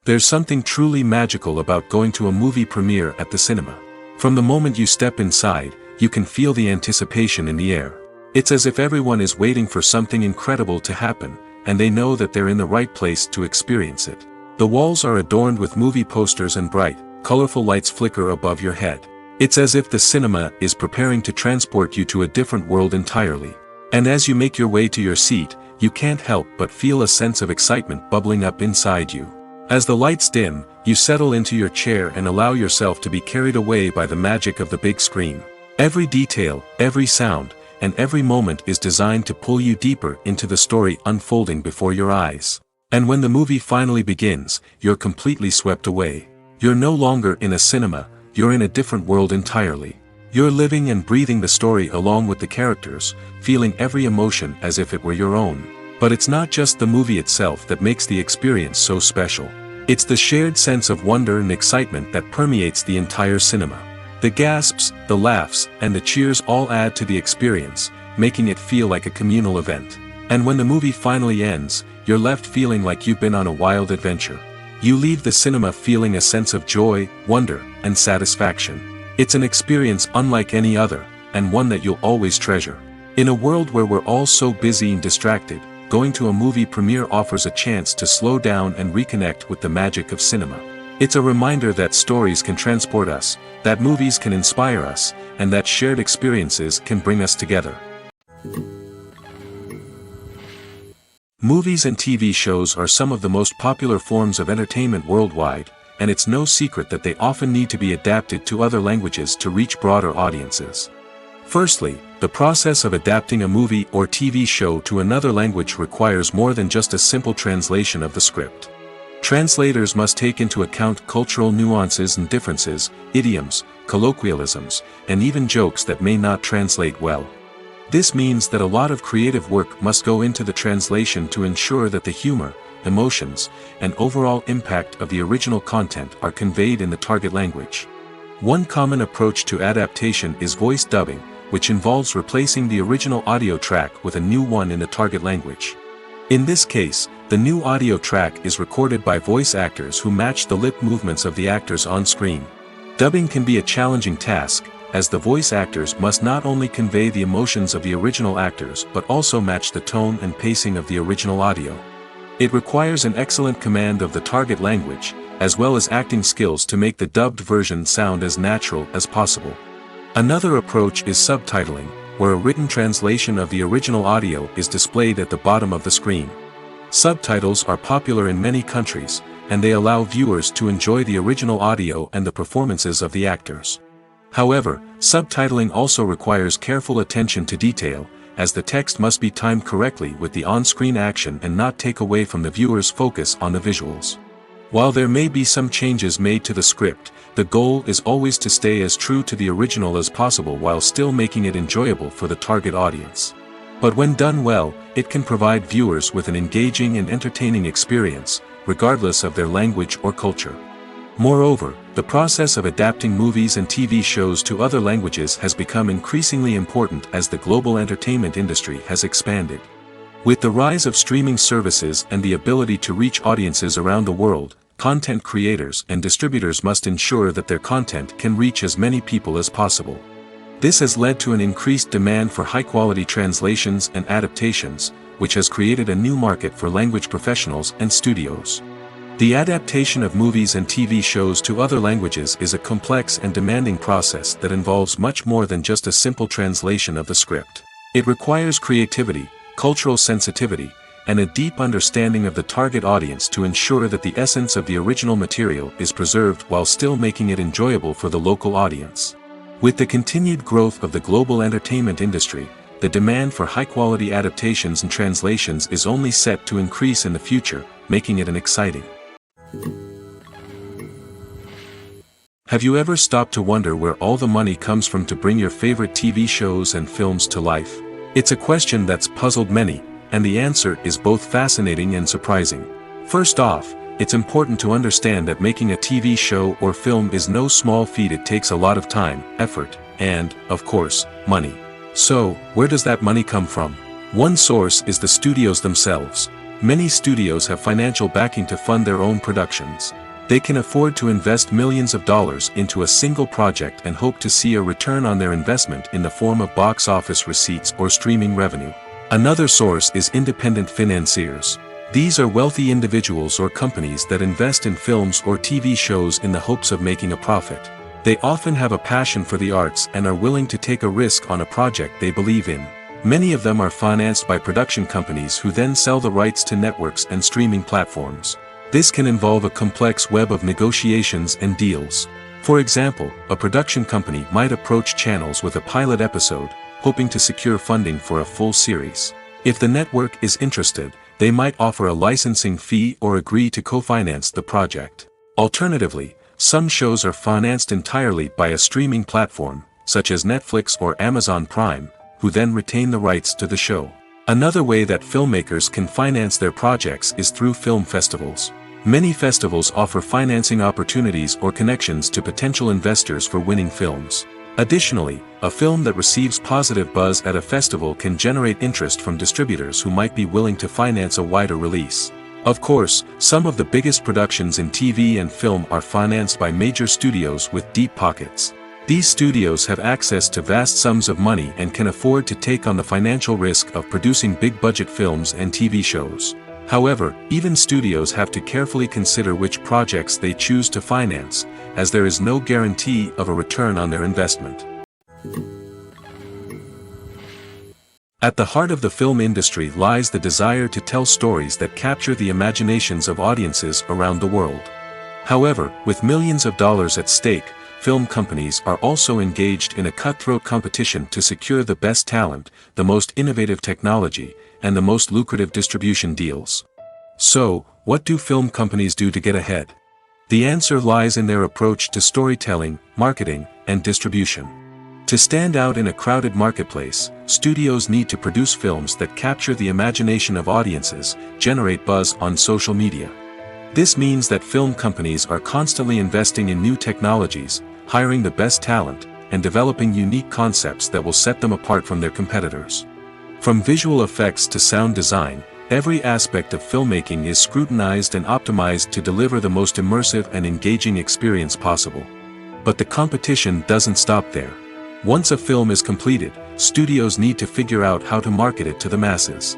There's something truly magical about going to a movie premiere at the cinema. From the moment you step inside, you can feel the anticipation in the air. It's as if everyone is waiting for something incredible to happen, and they know that they're in the right place to experience it. The walls are adorned with movie posters and bright, colorful lights flicker above your head. It's as if the cinema is preparing to transport you to a different world entirely. And as you make your way to your seat, you can't help but feel a sense of excitement bubbling up inside you. As the lights dim, you settle into your chair and allow yourself to be carried away by the magic of the big screen. Every detail, every sound, and every moment is designed to pull you deeper into the story unfolding before your eyes. And when the movie finally begins, you're completely swept away. You're no longer in a cinema, you're in a different world entirely. You're living and breathing the story along with the characters, feeling every emotion as if it were your own. But it's not just the movie itself that makes the experience so special. It's the shared sense of wonder and excitement that permeates the entire cinema. The gasps, the laughs, and the cheers all add to the experience, making it feel like a communal event. And when the movie finally ends, you're left feeling like you've been on a wild adventure. You leave the cinema feeling a sense of joy, wonder, and satisfaction. It's an experience unlike any other, and one that you'll always treasure. In a world where we're all so busy and distracted, going to a movie premiere offers a chance to slow down and reconnect with the magic of cinema. It's a reminder that stories can transport us, that movies can inspire us, and that shared experiences can bring us together. Movies and TV shows are some of the most popular forms of entertainment worldwide, and it's no secret that they often need to be adapted to other languages to reach broader audiences. Firstly, the process of adapting a movie or TV show to another language requires more than just a simple translation of the script. Translators must take into account cultural nuances and differences, idioms, colloquialisms, and even jokes that may not translate well. This means that a lot of creative work must go into the translation to ensure that the humor, emotions, and overall impact of the original content are conveyed in the target language. One common approach to adaptation is voice dubbing, which involves replacing the original audio track with a new one in the target language. In this case, the new audio track is recorded by voice actors who match the lip movements of the actors on screen. Dubbing can be a challenging task, as the voice actors must not only convey the emotions of the original actors but also match the tone and pacing of the original audio. It requires an excellent command of the target language, as well as acting skills to make the dubbed version sound as natural as possible. Another approach is subtitling, where a written translation of the original audio is displayed at the bottom of the screen. Subtitles are popular in many countries, and they allow viewers to enjoy the original audio and the performances of the actors. However, subtitling also requires careful attention to detail, as the text must be timed correctly with the on-screen action and not take away from the viewer's focus on the visuals. While there may be some changes made to the script, the goal is always to stay as true to the original as possible while still making it enjoyable for the target audience. But when done well, it can provide viewers with an engaging and entertaining experience, regardless of their language or culture. Moreover, the process of adapting movies and TV shows to other languages has become increasingly important as the global entertainment industry has expanded. With the rise of streaming services and the ability to reach audiences around the world, content creators and distributors must ensure that their content can reach as many people as possible. This has led to an increased demand for high-quality translations and adaptations, which has created a new market for language professionals and studios. The adaptation of movies and TV shows to other languages is a complex and demanding process that involves much more than just a simple translation of the script. It requires creativity, cultural sensitivity, and a deep understanding of the target audience to ensure that the essence of the original material is preserved while still making it enjoyable for the local audience. With the continued growth of the global entertainment industry, the demand for high-quality adaptations and translations is only set to increase in the future, making it an exciting. Have you ever stopped to wonder where all the money comes from to bring your favorite TV shows and films to life? It's a question that's puzzled many, and the answer is both fascinating and surprising. First off, it's important to understand that making a TV show or film is no small feat. It takes a lot of time, effort, and, of course, money. So, where does that money come from? One source is the studios themselves. Many studios have financial backing to fund their own productions. They can afford to invest millions of dollars into a single project and hope to see a return on their investment in the form of box office receipts or streaming revenue. Another source is independent financiers. These are wealthy individuals or companies that invest in films or TV shows in the hopes of making a profit. They often have a passion for the arts and are willing to take a risk on a project they believe in. Many of them are financed by production companies who then sell the rights to networks and streaming platforms. This can involve a complex web of negotiations and deals. For example, a production company might approach channels with a pilot episode, hoping to secure funding for a full series. If the network is interested, they might offer a licensing fee or agree to co-finance the project. Alternatively, some shows are financed entirely by a streaming platform, such as Netflix or Amazon Prime, who then retain the rights to the show. Another way that filmmakers can finance their projects is through film festivals. Many festivals offer financing opportunities or connections to potential investors for winning films. Additionally, a film that receives positive buzz at a festival can generate interest from distributors who might be willing to finance a wider release. Of course, some of the biggest productions in TV and film are financed by major studios with deep pockets. These studios have access to vast sums of money and can afford to take on the financial risk of producing big-budget films and TV shows. However, even studios have to carefully consider which projects they choose to finance, as there is no guarantee of a return on their investment. At the heart of the film industry lies the desire to tell stories that capture the imaginations of audiences around the world. However, with millions of dollars at stake, film companies are also engaged in a cutthroat competition to secure the best talent, the most innovative technology, and the most lucrative distribution deals. So, what do film companies do to get ahead? The answer lies in their approach to storytelling, marketing, and distribution. To stand out in a crowded marketplace, studios need to produce films that capture the imagination of audiences, generate buzz on social media. This means that film companies are constantly investing in new technologies, hiring the best talent, and developing unique concepts that will set them apart from their competitors. From visual effects to sound design, every aspect of filmmaking is scrutinized and optimized to deliver the most immersive and engaging experience possible. But the competition doesn't stop there. Once a film is completed, studios need to figure out how to market it to the masses.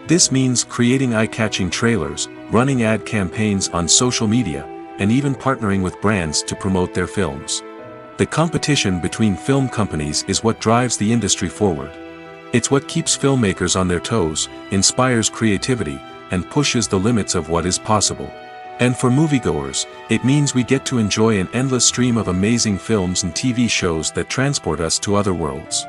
This means creating eye-catching trailers, running ad campaigns on social media, and even partnering with brands to promote their films. The competition between film companies is what drives the industry forward. It's what keeps filmmakers on their toes, inspires creativity, and pushes the limits of what is possible. And for moviegoers, it means we get to enjoy an endless stream of amazing films and TV shows that transport us to other worlds.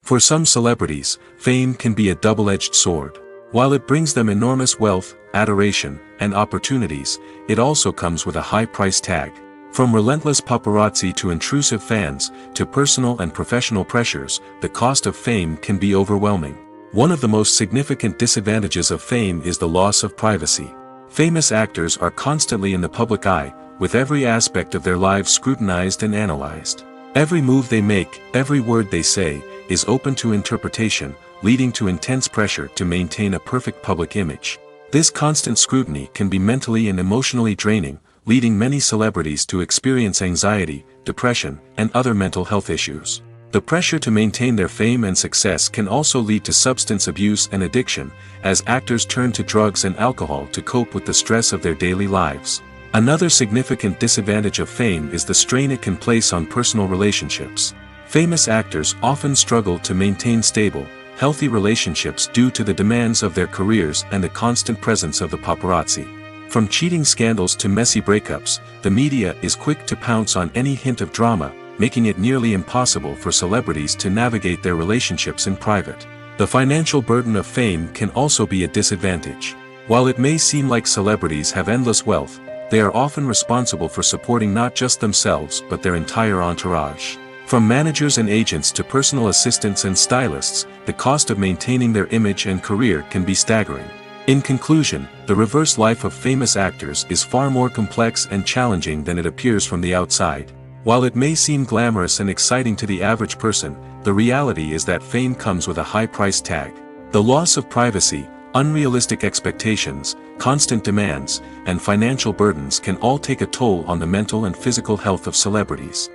For some celebrities, fame can be a double-edged sword. While it brings them enormous wealth, adoration, and opportunities, it also comes with a high price tag. From relentless paparazzi to intrusive fans, to personal and professional pressures, the cost of fame can be overwhelming. One of the most significant disadvantages of fame is the loss of privacy. Famous actors are constantly in the public eye, with every aspect of their lives scrutinized and analyzed. Every move they make, every word they say, is open to interpretation, leading to intense pressure to maintain a perfect public image. This constant scrutiny can be mentally and emotionally draining, leading many celebrities to experience anxiety, depression, and other mental health issues. The pressure to maintain their fame and success can also lead to substance abuse and addiction, as actors turn to drugs and alcohol to cope with the stress of their daily lives. Another significant disadvantage of fame is the strain it can place on personal relationships. Famous actors often struggle to maintain stable, healthy relationships due to the demands of their careers and the constant presence of the paparazzi. From cheating scandals to messy breakups, the media is quick to pounce on any hint of drama, making it nearly impossible for celebrities to navigate their relationships in private. The financial burden of fame can also be a disadvantage. While it may seem like celebrities have endless wealth, they are often responsible for supporting not just themselves but their entire entourage. From managers and agents to personal assistants and stylists, the cost of maintaining their image and career can be staggering. In conclusion, the reverse life of famous actors is far more complex and challenging than it appears from the outside. While it may seem glamorous and exciting to the average person, the reality is that fame comes with a high price tag. The loss of privacy, unrealistic expectations, constant demands, and financial burdens can all take a toll on the mental and physical health of celebrities.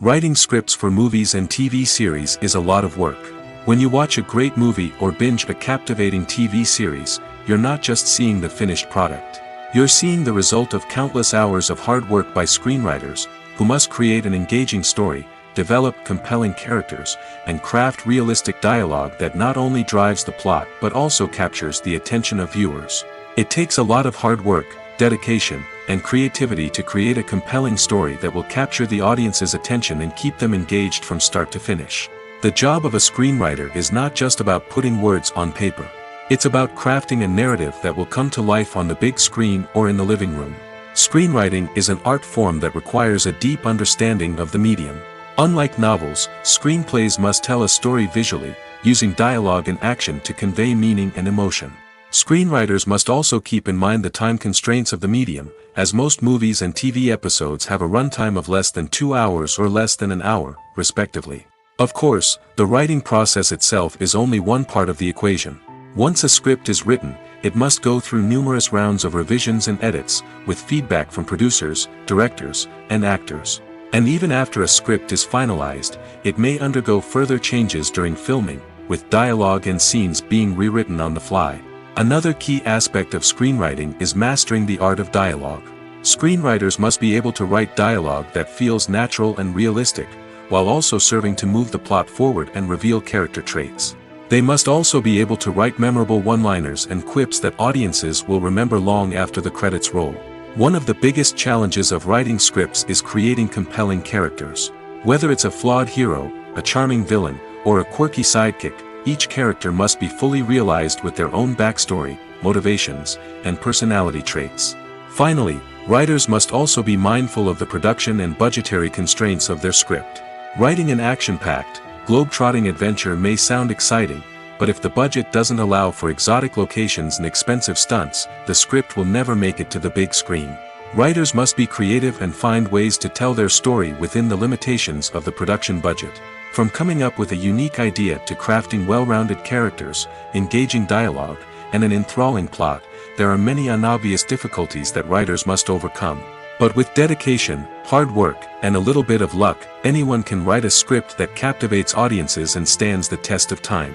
Writing scripts for movies and TV series is a lot of work. When you watch a great movie or binge a captivating TV series, you're not just seeing the finished product. You're seeing the result of countless hours of hard work by screenwriters, who must create an engaging story, develop compelling characters, and craft realistic dialogue that not only drives the plot but also captures the attention of viewers. It takes a lot of hard work, dedication, and creativity to create a compelling story that will capture the audience's attention and keep them engaged from start to finish. The job of a screenwriter is not just about putting words on paper. It's about crafting a narrative that will come to life on the big screen or in the living room. Screenwriting is an art form that requires a deep understanding of the medium. Unlike novels, screenplays must tell a story visually, using dialogue and action to convey meaning and emotion. Screenwriters must also keep in mind the time constraints of the medium, as most movies and TV episodes have a runtime of less than 2 hours or less than an hour, respectively. Of course, the writing process itself is only one part of the equation. Once a script is written, it must go through numerous rounds of revisions and edits, with feedback from producers, directors, and actors. And even after a script is finalized, it may undergo further changes during filming, with dialogue and scenes being rewritten on the fly. Another key aspect of screenwriting is mastering the art of dialogue. Screenwriters must be able to write dialogue that feels natural and realistic, while also serving to move the plot forward and reveal character traits. They must also be able to write memorable one-liners and quips that audiences will remember long after the credits roll. One of the biggest challenges of writing scripts is creating compelling characters. Whether it's a flawed hero, a charming villain, or a quirky sidekick, each character must be fully realized with their own backstory, motivations, and personality traits. Finally, writers must also be mindful of the production and budgetary constraints of their script. Writing an action-packed, globe-trotting adventure may sound exciting, but if the budget doesn't allow for exotic locations and expensive stunts, the script will never make it to the big screen. Writers must be creative and find ways to tell their story within the limitations of the production budget. From coming up with a unique idea to crafting well-rounded characters, engaging dialogue, and an enthralling plot, there are many unobvious difficulties that writers must overcome. But with dedication, hard work, and a little bit of luck, anyone can write a script that captivates audiences and stands the test of time.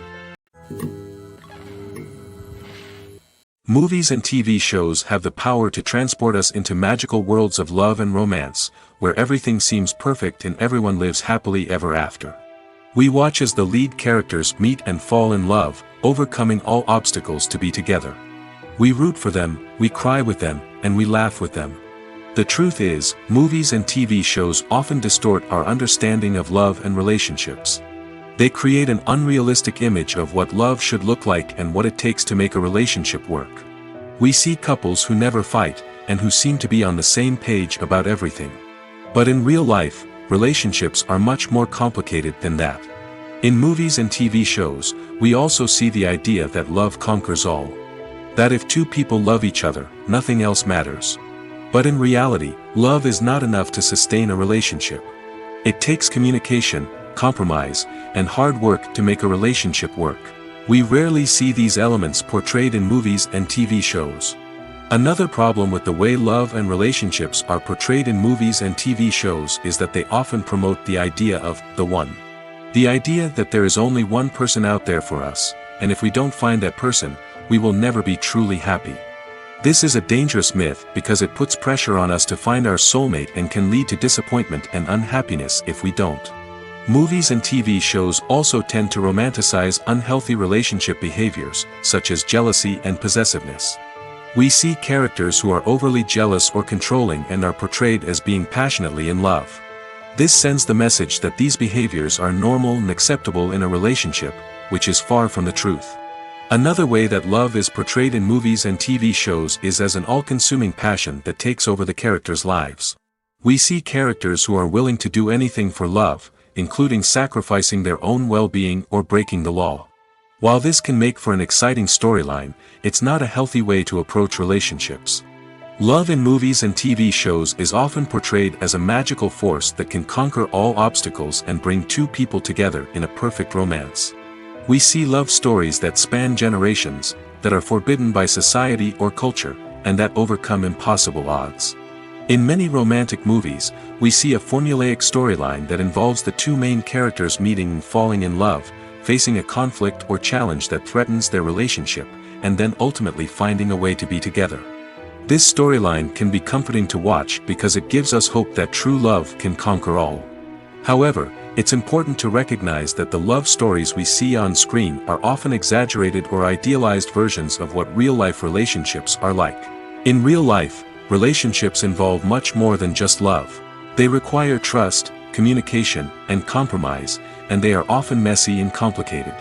Movies and TV shows have the power to transport us into magical worlds of love and romance, where everything seems perfect and everyone lives happily ever after. We watch as the lead characters meet and fall in love, overcoming all obstacles to be together. We root for them, we cry with them, and we laugh with them. The truth is, movies and TV shows often distort our understanding of love and relationships. They create an unrealistic image of what love should look like and what it takes to make a relationship work. We see couples who never fight, and who seem to be on the same page about everything. But in real life, relationships are much more complicated than that. In movies and TV shows, we also see the idea that love conquers all. That if two people love each other, nothing else matters. But in reality, love is not enough to sustain a relationship. It takes communication, compromise, and hard work to make a relationship work. We rarely see these elements portrayed in movies and TV shows. Another problem with the way love and relationships are portrayed in movies and TV shows is that they often promote the idea of the one. The idea that there is only one person out there for us, and if we don't find that person, we will never be truly happy. This is a dangerous myth because it puts pressure on us to find our soulmate and can lead to disappointment and unhappiness if we don't. Movies and TV shows also tend to romanticize unhealthy relationship behaviors, such as jealousy and possessiveness. We see characters who are overly jealous or controlling and are portrayed as being passionately in love. This sends the message that these behaviors are normal and acceptable in a relationship, which is far from the truth. Another way that love is portrayed in movies and TV shows is as an all-consuming passion that takes over the characters' lives. We see characters who are willing to do anything for love, including sacrificing their own well-being or breaking the law. While this can make for an exciting storyline, it's not a healthy way to approach relationships. Love in movies and TV shows is often portrayed as a magical force that can conquer all obstacles and bring two people together in a perfect romance. We see love stories that span generations, that are forbidden by society or culture, and that overcome impossible odds. In many romantic movies, we see a formulaic storyline that involves the two main characters meeting and falling in love, facing a conflict or challenge that threatens their relationship, and then ultimately finding a way to be together. This storyline can be comforting to watch because it gives us hope that true love can conquer all. However, it's important to recognize that the love stories we see on screen are often exaggerated or idealized versions of what real-life relationships are like. In real life, relationships involve much more than just love. They require trust, communication, and compromise, and they are often messy and complicated.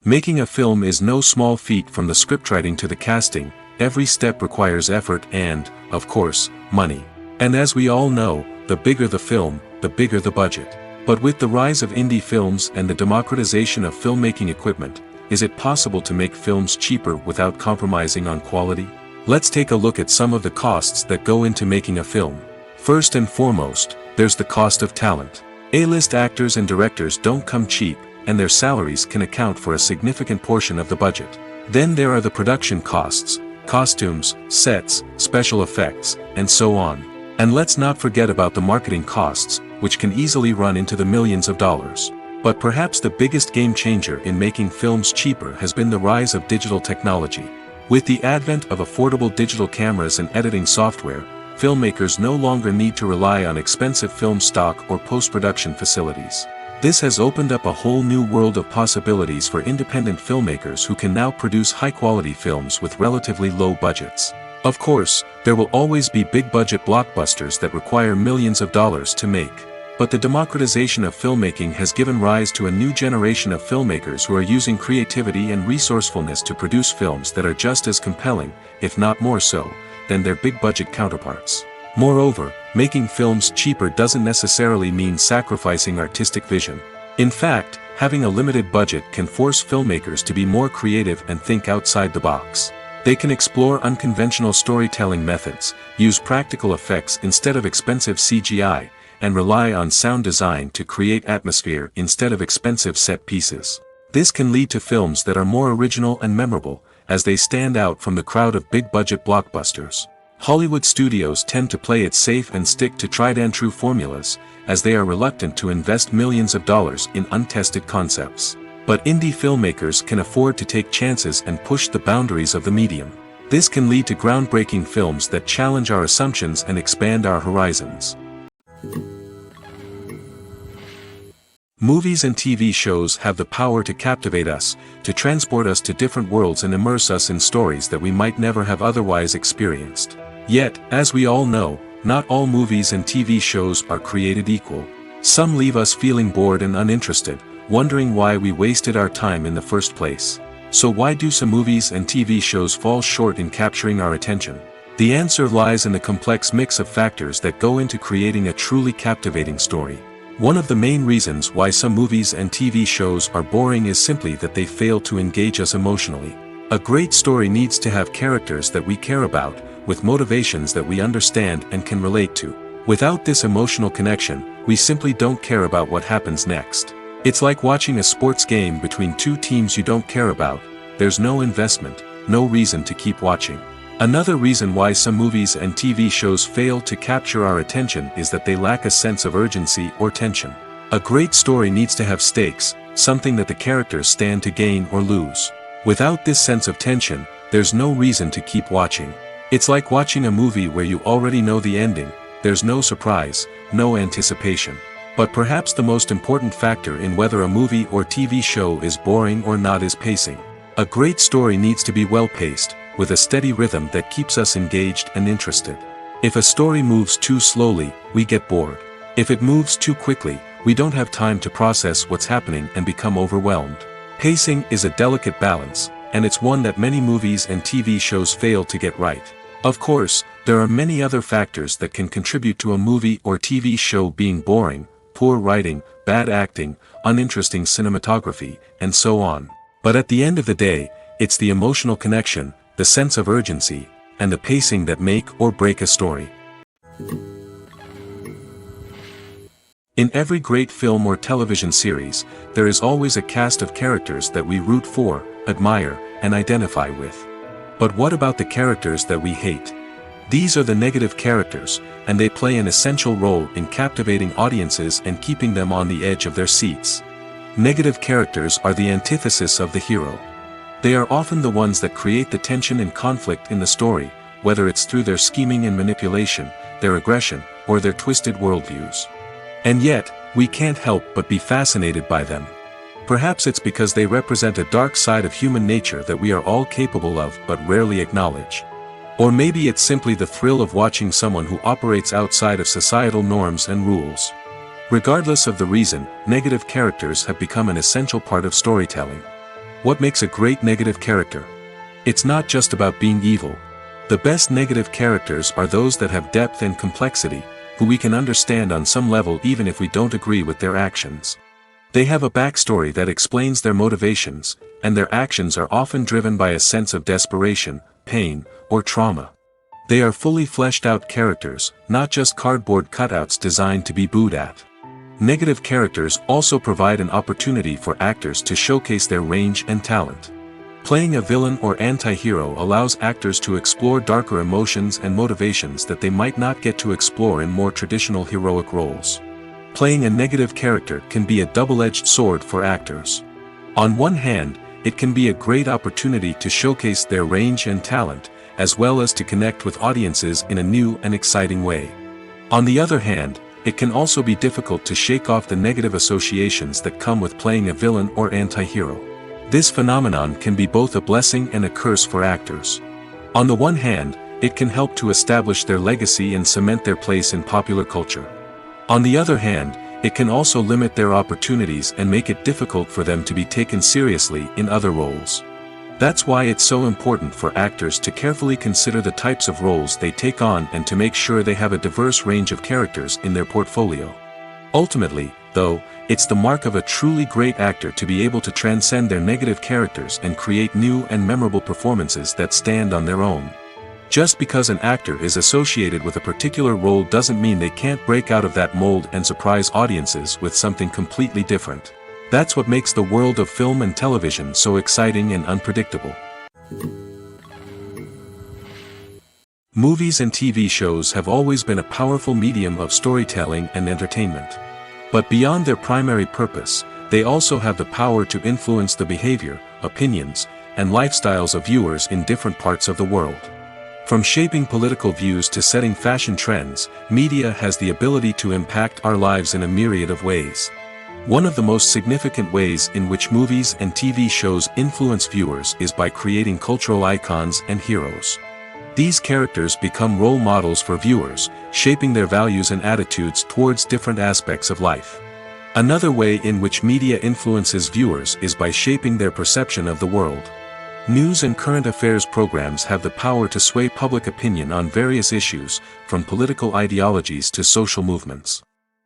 Making a film is no small feat. From the scriptwriting to the casting, every step requires effort and, of course, money. And as we all know, the bigger the film, the bigger the budget. But with the rise of indie films and the democratization of filmmaking equipment, is it possible to make films cheaper without compromising on quality? Let's take a look at some of the costs that go into making a film. First and foremost, there's the cost of talent. A-list actors and directors don't come cheap, and their salaries can account for a significant portion of the budget. Then there are the production costs, costumes, sets, special effects, and so on. And let's not forget about the marketing costs, which can easily run into the millions of dollars. But perhaps the biggest game changer in making films cheaper has been the rise of digital technology. With the advent of affordable digital cameras and editing software, filmmakers no longer need to rely on expensive film stock or post-production facilities. This has opened up a whole new world of possibilities for independent filmmakers who can now produce high-quality films with relatively low budgets. Of course, there will always be big-budget blockbusters that require millions of dollars to make. But the democratization of filmmaking has given rise to a new generation of filmmakers who are using creativity and resourcefulness to produce films that are just as compelling, if not more so, than their big-budget counterparts. Moreover, making films cheaper doesn't necessarily mean sacrificing artistic vision. In fact, having a limited budget can force filmmakers to be more creative and think outside the box. They can explore unconventional storytelling methods, use practical effects instead of expensive CGI, and rely on sound design to create atmosphere instead of expensive set pieces. This can lead to films that are more original and memorable, as they stand out from the crowd of big-budget blockbusters. Hollywood studios tend to play it safe and stick to tried-and-true formulas, as they are reluctant to invest millions of dollars in untested concepts. But indie filmmakers can afford to take chances and push the boundaries of the medium. This can lead to groundbreaking films that challenge our assumptions and expand our horizons. Movies and TV shows have the power to captivate us, to transport us to different worlds and immerse us in stories that we might never have otherwise experienced. Yet, as we all know, not all movies and TV shows are created equal. Some leave us feeling bored and uninterested, wondering why we wasted our time in the first place. So why do some movies and TV shows fall short in capturing our attention? The answer lies in the complex mix of factors that go into creating a truly captivating story. One of the main reasons why some movies and TV shows are boring is simply that they fail to engage us emotionally. A great story needs to have characters that we care about, with motivations that we understand and can relate to. Without this emotional connection, we simply don't care about what happens next. It's like watching a sports game between two teams you don't care about. There's no investment, no reason to keep watching. Another reason why some movies and TV shows fail to capture our attention is that they lack a sense of urgency or tension. A great story needs to have stakes, something that the characters stand to gain or lose. Without this sense of tension, there's no reason to keep watching. It's like watching a movie where you already know the ending. There's no surprise, no anticipation. But perhaps the most important factor in whether a movie or TV show is boring or not is pacing. A great story needs to be well-paced, with a steady rhythm that keeps us engaged and interested. If a story moves too slowly, we get bored. If it moves too quickly, we don't have time to process what's happening and become overwhelmed. Pacing is a delicate balance, and it's one that many movies and TV shows fail to get right. Of course, there are many other factors that can contribute to a movie or TV show being boring: poor writing, bad acting, uninteresting cinematography, and so on. But at the end of the day, it's the emotional connection, the sense of urgency, and the pacing that make or break a story. In every great film or television series, there is always a cast of characters that we root for, admire, and identify with. But what about the characters that we hate? These are the negative characters, and they play an essential role in captivating audiences and keeping them on the edge of their seats. Negative characters are the antithesis of the hero. They are often the ones that create the tension and conflict in the story, whether it's through their scheming and manipulation, their aggression, or their twisted worldviews. And yet, we can't help but be fascinated by them. Perhaps it's because they represent a dark side of human nature that we are all capable of but rarely acknowledge. Or maybe it's simply the thrill of watching someone who operates outside of societal norms and rules. Regardless of the reason, negative characters have become an essential part of storytelling. What makes a great negative character? It's not just about being evil. The best negative characters are those that have depth and complexity, who we can understand on some level even if we don't agree with their actions. They have a backstory that explains their motivations, and their actions are often driven by a sense of desperation, pain, or trauma. They are fully fleshed out characters, not just cardboard cutouts designed to be booed at. Negative characters also provide an opportunity for actors to showcase their range and talent. Playing a villain or anti-hero allows actors to explore darker emotions and motivations that they might not get to explore in more traditional heroic roles. Playing a negative character can be a double-edged sword for actors. On one hand, it can be a great opportunity to showcase their range and talent, as well as to connect with audiences in a new and exciting way. On the other hand, it can also be difficult to shake off the negative associations that come with playing a villain or anti-hero. This phenomenon can be both a blessing and a curse for actors. On the one hand, it can help to establish their legacy and cement their place in popular culture. On the other hand, it can also limit their opportunities and make it difficult for them to be taken seriously in other roles. That's why it's so important for actors to carefully consider the types of roles they take on and to make sure they have a diverse range of characters in their portfolio. Ultimately, though, it's the mark of a truly great actor to be able to transcend their negative characters and create new and memorable performances that stand on their own. Just because an actor is associated with a particular role doesn't mean they can't break out of that mold and surprise audiences with something completely different. That's what makes the world of film and television so exciting and unpredictable. Movies and TV shows have always been a powerful medium of storytelling and entertainment. But beyond their primary purpose, they also have the power to influence the behavior, opinions, and lifestyles of viewers in different parts of the world. From shaping political views to setting fashion trends, media has the ability to impact our lives in a myriad of ways. One of the most significant ways in which movies and TV shows influence viewers is by creating cultural icons and heroes. These characters become role models for viewers, shaping their values and attitudes towards different aspects of life. Another way in which media influences viewers is by shaping their perception of the world. News and current affairs programs have the power to sway public opinion on various issues, from political ideologies to social movements.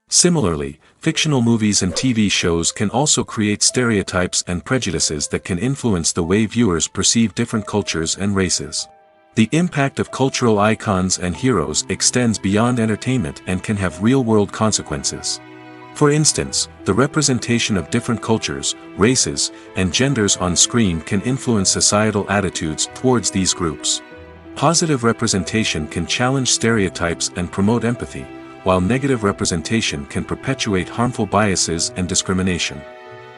Similarly, fictional movies and TV shows can also create stereotypes and prejudices that can influence the way viewers perceive different cultures and races. The impact of cultural icons and heroes extends beyond entertainment and can have real-world consequences. For instance, the representation of different cultures, races, and genders on screen can influence societal attitudes towards these groups. Positive representation can challenge stereotypes and promote empathy, while negative representation can perpetuate harmful biases and discrimination.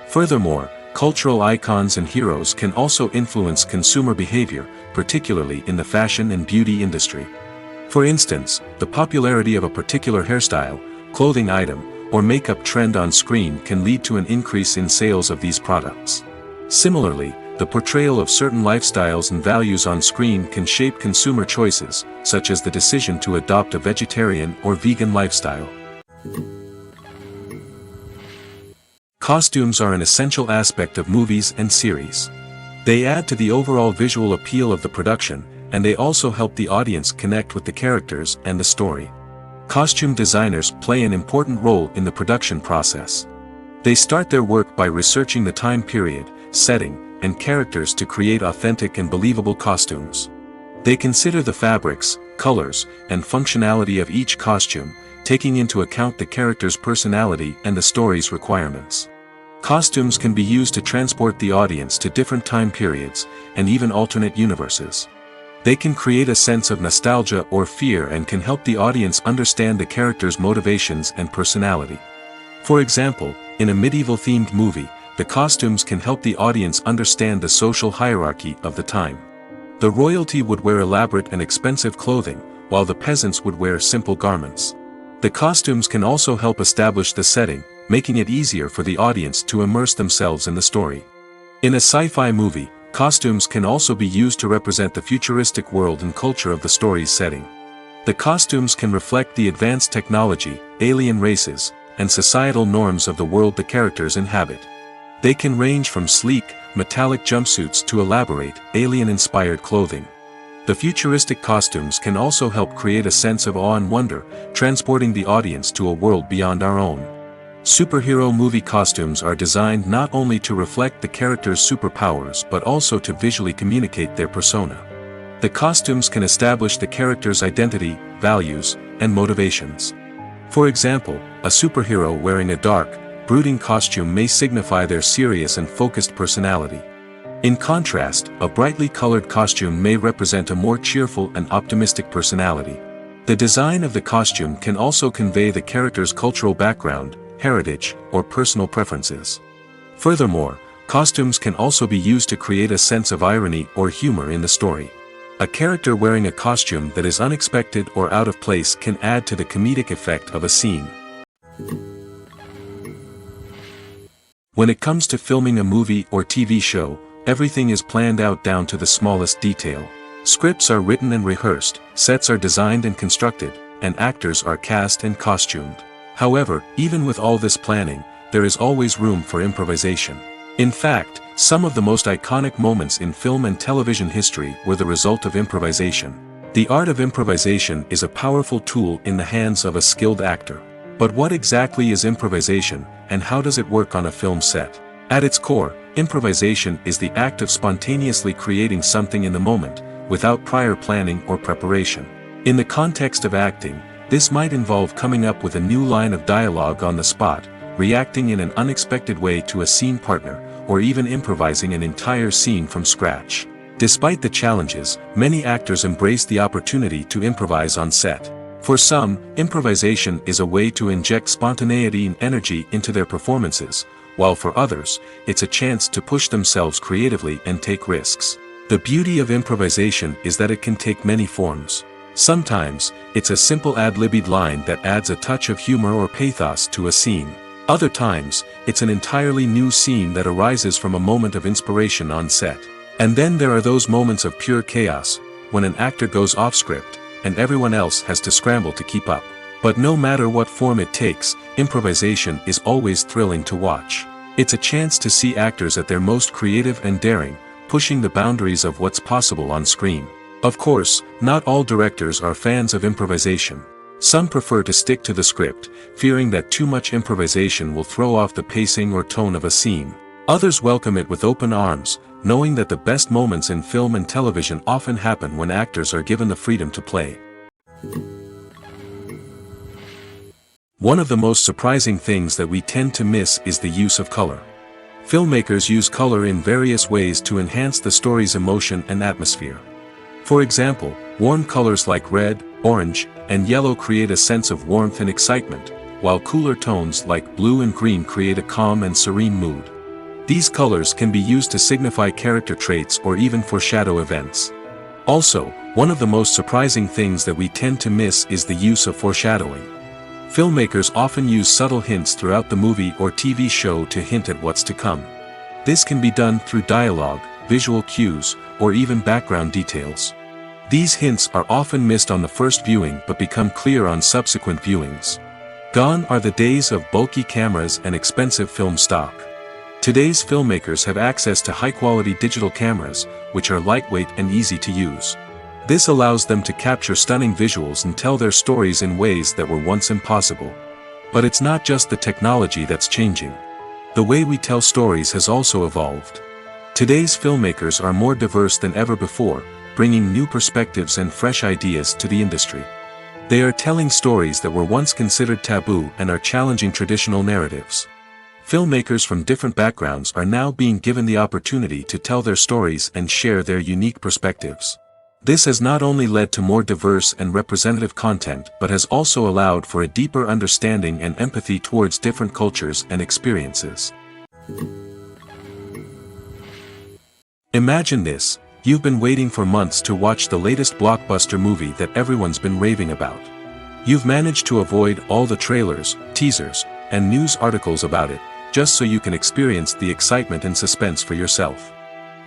Furthermore, cultural icons and heroes can also influence consumer behavior, particularly in the fashion and beauty industry. For instance, the popularity of a particular hairstyle, clothing item, or makeup trend on screen can lead to an increase in sales of these products. Similarly, the portrayal of certain lifestyles and values on screen can shape consumer choices, such as the decision to adopt a vegetarian or vegan lifestyle. Costumes are an essential aspect of movies and series. They add to the overall visual appeal of the production, and they also help the audience connect with the characters and the story. Costume designers play an important role in the production process. They start their work by researching the time period, setting, and characters to create authentic and believable costumes. They consider the fabrics, colors, and functionality of each costume, taking into account the character's personality and the story's requirements. Costumes can be used to transport the audience to different time periods, and even alternate universes. They can create a sense of nostalgia or fear and can help the audience understand the character's motivations and personality. For example, in a medieval-themed movie, the costumes can help the audience understand the social hierarchy of the time. The royalty would wear elaborate and expensive clothing, while the peasants would wear simple garments. The costumes can also help establish the setting, making it easier for the audience to immerse themselves in the story. In a sci-fi movie, costumes can also be used to represent the futuristic world and culture of the story's setting. The costumes can reflect the advanced technology, alien races, and societal norms of the world the characters inhabit. They can range from sleek, metallic jumpsuits to elaborate, alien-inspired clothing. The futuristic costumes can also help create a sense of awe and wonder, transporting the audience to a world beyond our own. Superhero movie costumes are designed not only to reflect the character's superpowers but also to visually communicate their persona. The costumes can establish the character's identity, values, and motivations. For example, a superhero wearing a dark, brooding costume may signify their serious and focused personality. In contrast, a brightly colored costume may represent a more cheerful and optimistic personality. The design of the costume can also convey the character's cultural background, heritage, or personal preferences. Furthermore, Costumes can also be used to create a sense of irony or humor in the story. A character wearing a costume that is unexpected or out of place can add to the comedic effect of a scene. When it comes to filming a movie or TV show, everything is planned out down to the smallest detail. Scripts are written and rehearsed, sets are designed and constructed, and actors are cast and costumed. However, even with all this planning, there is always room for improvisation. In fact, some of the most iconic moments in film and television history were the result of improvisation. The art of improvisation is a powerful tool in the hands of a skilled actor. But what exactly is improvisation, and how does it work on a film set? At its core, improvisation is the act of spontaneously creating something in the moment, without prior planning or preparation. In the context of acting, this might involve coming up with a new line of dialogue on the spot, reacting in an unexpected way to a scene partner, or even improvising an entire scene from scratch. Despite the challenges, many actors embrace the opportunity to improvise on set. For some, improvisation is a way to inject spontaneity and energy into their performances, while for others, it's a chance to push themselves creatively and take risks. The beauty of improvisation is that it can take many forms. Sometimes, it's a simple ad-libbed line that adds a touch of humor or pathos to a scene. Other times, it's an entirely new scene that arises from a moment of inspiration on set. And then there are those moments of pure chaos, when an actor goes off script, and everyone else has to scramble to keep up. But no matter what form it takes, improvisation is always thrilling to watch. It's a chance to see actors at their most creative and daring, pushing the boundaries of what's possible on screen. Of course, not all directors are fans of improvisation. Some prefer to stick to the script, fearing that too much improvisation will throw off the pacing or tone of a scene. Others welcome it with open arms, knowing that the best moments in film and television often happen when actors are given the freedom to play. One of the most surprising things that we tend to miss is the use of color. Filmmakers use color in various ways to enhance the story's emotion and atmosphere. For example, warm colors like red, orange, and yellow create a sense of warmth and excitement, while cooler tones like blue and green create a calm and serene mood. These colors can be used to signify character traits or even foreshadow events. Also, one of the most surprising things that we tend to miss is the use of foreshadowing. Filmmakers often use subtle hints throughout the movie or TV show to hint at what's to come. This can be done through dialogue, visual cues, or even background details. These hints are often missed on the first viewing but become clear on subsequent viewings. Gone are the days of bulky cameras and expensive film stock. Today's filmmakers have access to high-quality digital cameras, which are lightweight and easy to use. This allows them to capture stunning visuals and tell their stories in ways that were once impossible. But it's not just the technology that's changing. The way we tell stories has also evolved. Today's filmmakers are more diverse than ever before, bringing new perspectives and fresh ideas to the industry. They are telling stories that were once considered taboo and are challenging traditional narratives. Filmmakers from different backgrounds are now being given the opportunity to tell their stories and share their unique perspectives. This has not only led to more diverse and representative content but has also allowed for a deeper understanding and empathy towards different cultures and experiences. Imagine this: you've been waiting for months to watch the latest blockbuster movie that everyone's been raving about. You've managed to avoid all the trailers, teasers, and news articles about it, just so you can experience the excitement and suspense for yourself.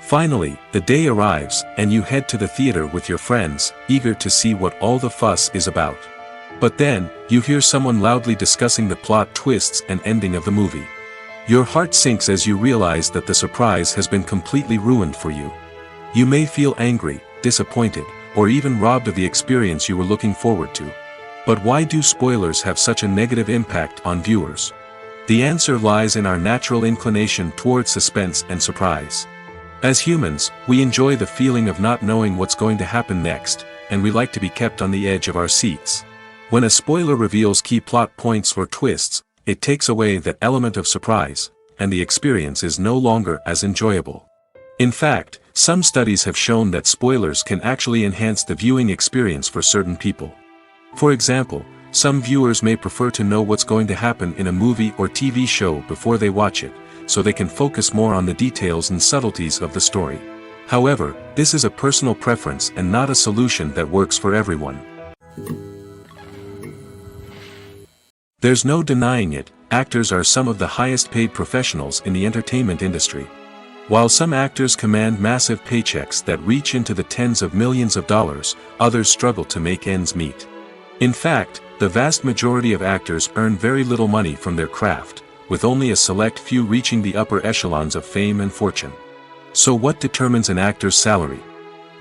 Finally, the day arrives, and you head to the theater with your friends, eager to see what all the fuss is about. But then, you hear someone loudly discussing the plot twists and ending of the movie. Your heart sinks as you realize that the surprise has been completely ruined for you. You may feel angry, disappointed, or even robbed of the experience you were looking forward to. But why do spoilers have such a negative impact on viewers? The answer lies in our natural inclination towards suspense and surprise. As humans, we enjoy the feeling of not knowing what's going to happen next, and we like to be kept on the edge of our seats. When a spoiler reveals key plot points or twists, it takes away that element of surprise, and the experience is no longer as enjoyable. In fact, some studies have shown that spoilers can actually enhance the viewing experience for certain people. For example, some viewers may prefer to know what's going to happen in a movie or TV show before they watch it, so they can focus more on the details and subtleties of the story. However, this is a personal preference and not a solution that works for everyone. There's no denying it, actors are some of the highest paid professionals in the entertainment industry. While some actors command massive paychecks that reach into the tens of millions of dollars, others struggle to make ends meet. In fact, the vast majority of actors earn very little money from their craft, with only a select few reaching the upper echelons of fame and fortune. So what determines an actor's salary?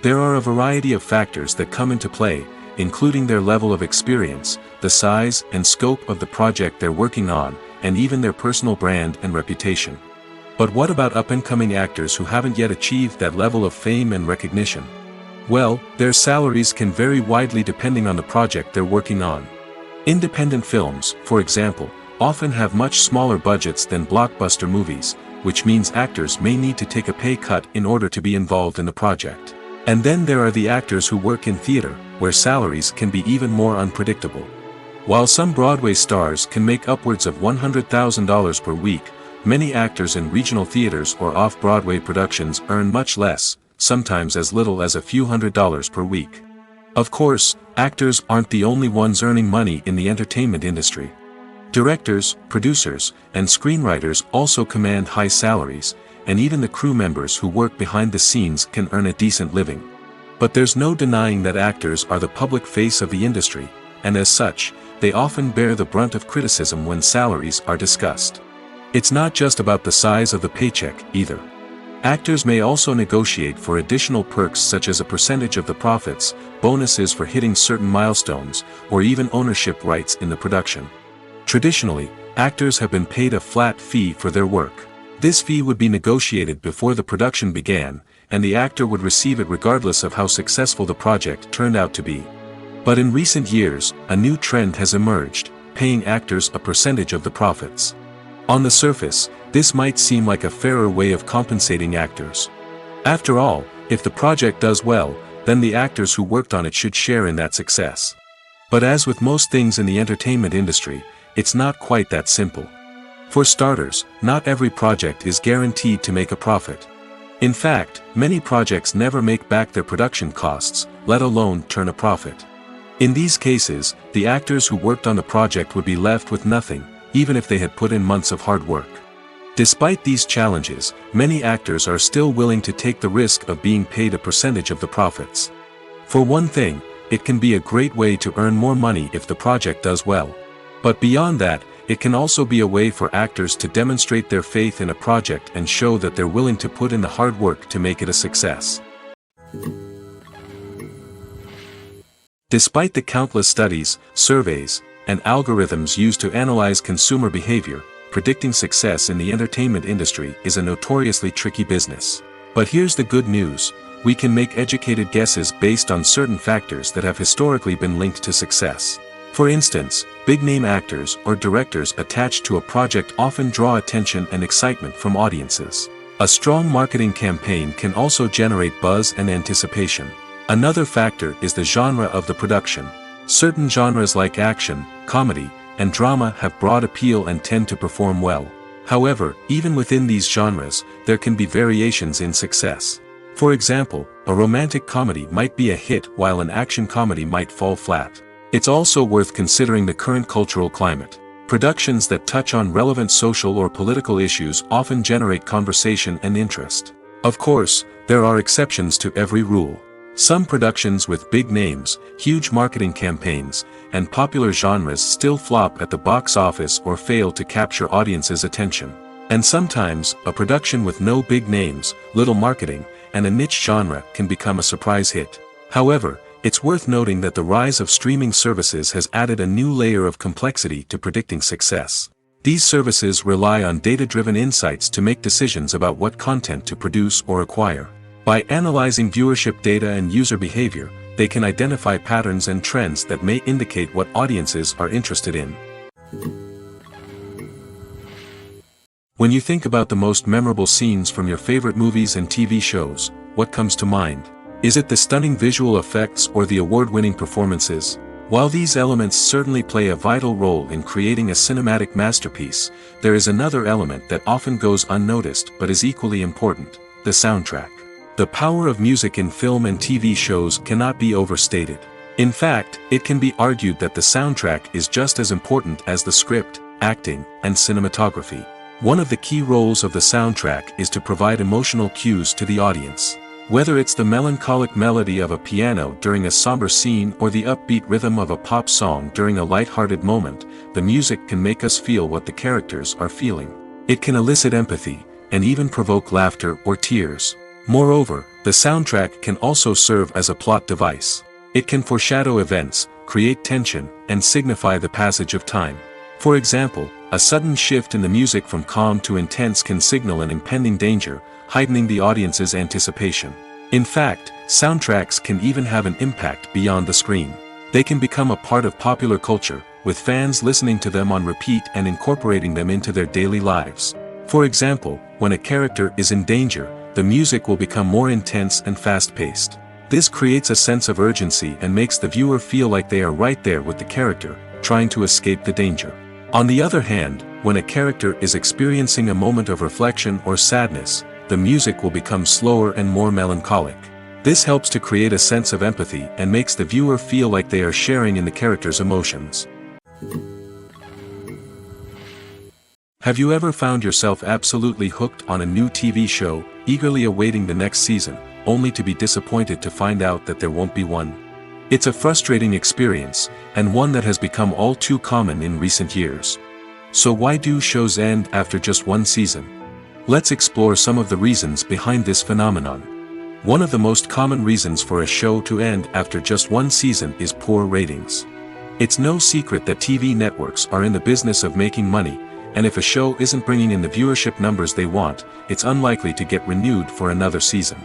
There are a variety of factors that come into play, including their level of experience, the size and scope of the project they're working on, and even their personal brand and reputation. But what about up-and-coming actors who haven't yet achieved that level of fame and recognition? Well, their salaries can vary widely depending on the project they're working on. Independent films, for example, often have much smaller budgets than blockbuster movies, which means actors may need to take a pay cut in order to be involved in the project. And then there are the actors who work in theater, where salaries can be even more unpredictable. While some Broadway stars can make upwards of $100,000 per week, many actors in regional theaters or off-Broadway productions earn much less, sometimes as little as a few $100s per week. Of course, actors aren't the only ones earning money in the entertainment industry. Directors, producers, and screenwriters also command high salaries, and even the crew members who work behind the scenes can earn a decent living. But there's no denying that actors are the public face of the industry, and as such, they often bear the brunt of criticism when salaries are discussed. It's not just about the size of the paycheck, either. Actors may also negotiate for additional perks such as a percentage of the profits, bonuses for hitting certain milestones, or even ownership rights in the production. Traditionally, actors have been paid a flat fee for their work. This fee would be negotiated before the production began, and the actor would receive it regardless of how successful the project turned out to be. But in recent years, a new trend has emerged, paying actors a percentage of the profits. On the surface, this might seem like a fairer way of compensating actors. After all, if the project does well, then the actors who worked on it should share in that success. But as with most things in the entertainment industry, it's not quite that simple. For starters, not every project is guaranteed to make a profit. In fact, many projects never make back their production costs, let alone turn a profit. In these cases, the actors who worked on the project would be left with nothing, even if they had put in months of hard work. Despite these challenges, many actors are still willing to take the risk of being paid a percentage of the profits. For one thing, it can be a great way to earn more money if the project does well. But beyond that, it can also be a way for actors to demonstrate their faith in a project and show that they're willing to put in the hard work to make it a success. Despite the countless studies, surveys, and algorithms used to analyze consumer behavior, predicting success in the entertainment industry is a notoriously tricky business. But here's the good news: we can make educated guesses based on certain factors that have historically been linked to success. For instance, big-name actors or directors attached to a project often draw attention and excitement from audiences. A strong marketing campaign can also generate buzz and anticipation. Another factor is the genre of the production. Certain genres like action, comedy, and drama have broad appeal and tend to perform well. However, even within these genres, there can be variations in success. For example, a romantic comedy might be a hit while an action comedy might fall flat. It's also worth considering the current cultural climate. Productions that touch on relevant social or political issues often generate conversation and interest. Of course, there are exceptions to every rule. Some productions with big names, huge marketing campaigns, and popular genres still flop at the box office or fail to capture audiences' attention. And sometimes, a production with no big names, little marketing, and a niche genre can become a surprise hit. However, it's worth noting that the rise of streaming services has added a new layer of complexity to predicting success. These services rely on data-driven insights to make decisions about what content to produce or acquire. By analyzing viewership data and user behavior, they can identify patterns and trends that may indicate what audiences are interested in. When you think about the most memorable scenes from your favorite movies and TV shows, what comes to mind? Is it the stunning visual effects or the award-winning performances? While these elements certainly play a vital role in creating a cinematic masterpiece, there is another element that often goes unnoticed but is equally important: the soundtrack. The power of music in film and TV shows cannot be overstated. In fact, it can be argued that the soundtrack is just as important as the script, acting, and cinematography. One of the key roles of the soundtrack is to provide emotional cues to the audience. Whether it's the melancholic melody of a piano during a somber scene or the upbeat rhythm of a pop song during a light-hearted moment, the music can make us feel what the characters are feeling. It can elicit empathy, and even provoke laughter or tears. Moreover, the soundtrack can also serve as a plot device. It can foreshadow events, create tension, and signify the passage of time. For example, a sudden shift in the music from calm to intense can signal an impending danger, heightening the audience's anticipation. In fact, soundtracks can even have an impact beyond the screen. They can become a part of popular culture, with fans listening to them on repeat and incorporating them into their daily lives. For example, when a character is in danger, the music will become more intense and fast-paced. This creates a sense of urgency and makes the viewer feel like they are right there with the character, trying to escape the danger. On the other hand, when a character is experiencing a moment of reflection or sadness, the music will become slower and more melancholic. This helps to create a sense of empathy and makes the viewer feel like they are sharing in the character's emotions. Have you ever found yourself absolutely hooked on a new TV show, eagerly awaiting the next season, only to be disappointed to find out that there won't be one? It's a frustrating experience, and one that has become all too common in recent years. So why do shows end after just one season? Let's explore some of the reasons behind this phenomenon. One of the most common reasons for a show to end after just one season is poor ratings. It's no secret that TV networks are in the business of making money, and if a show isn't bringing in the viewership numbers they want, it's unlikely to get renewed for another season.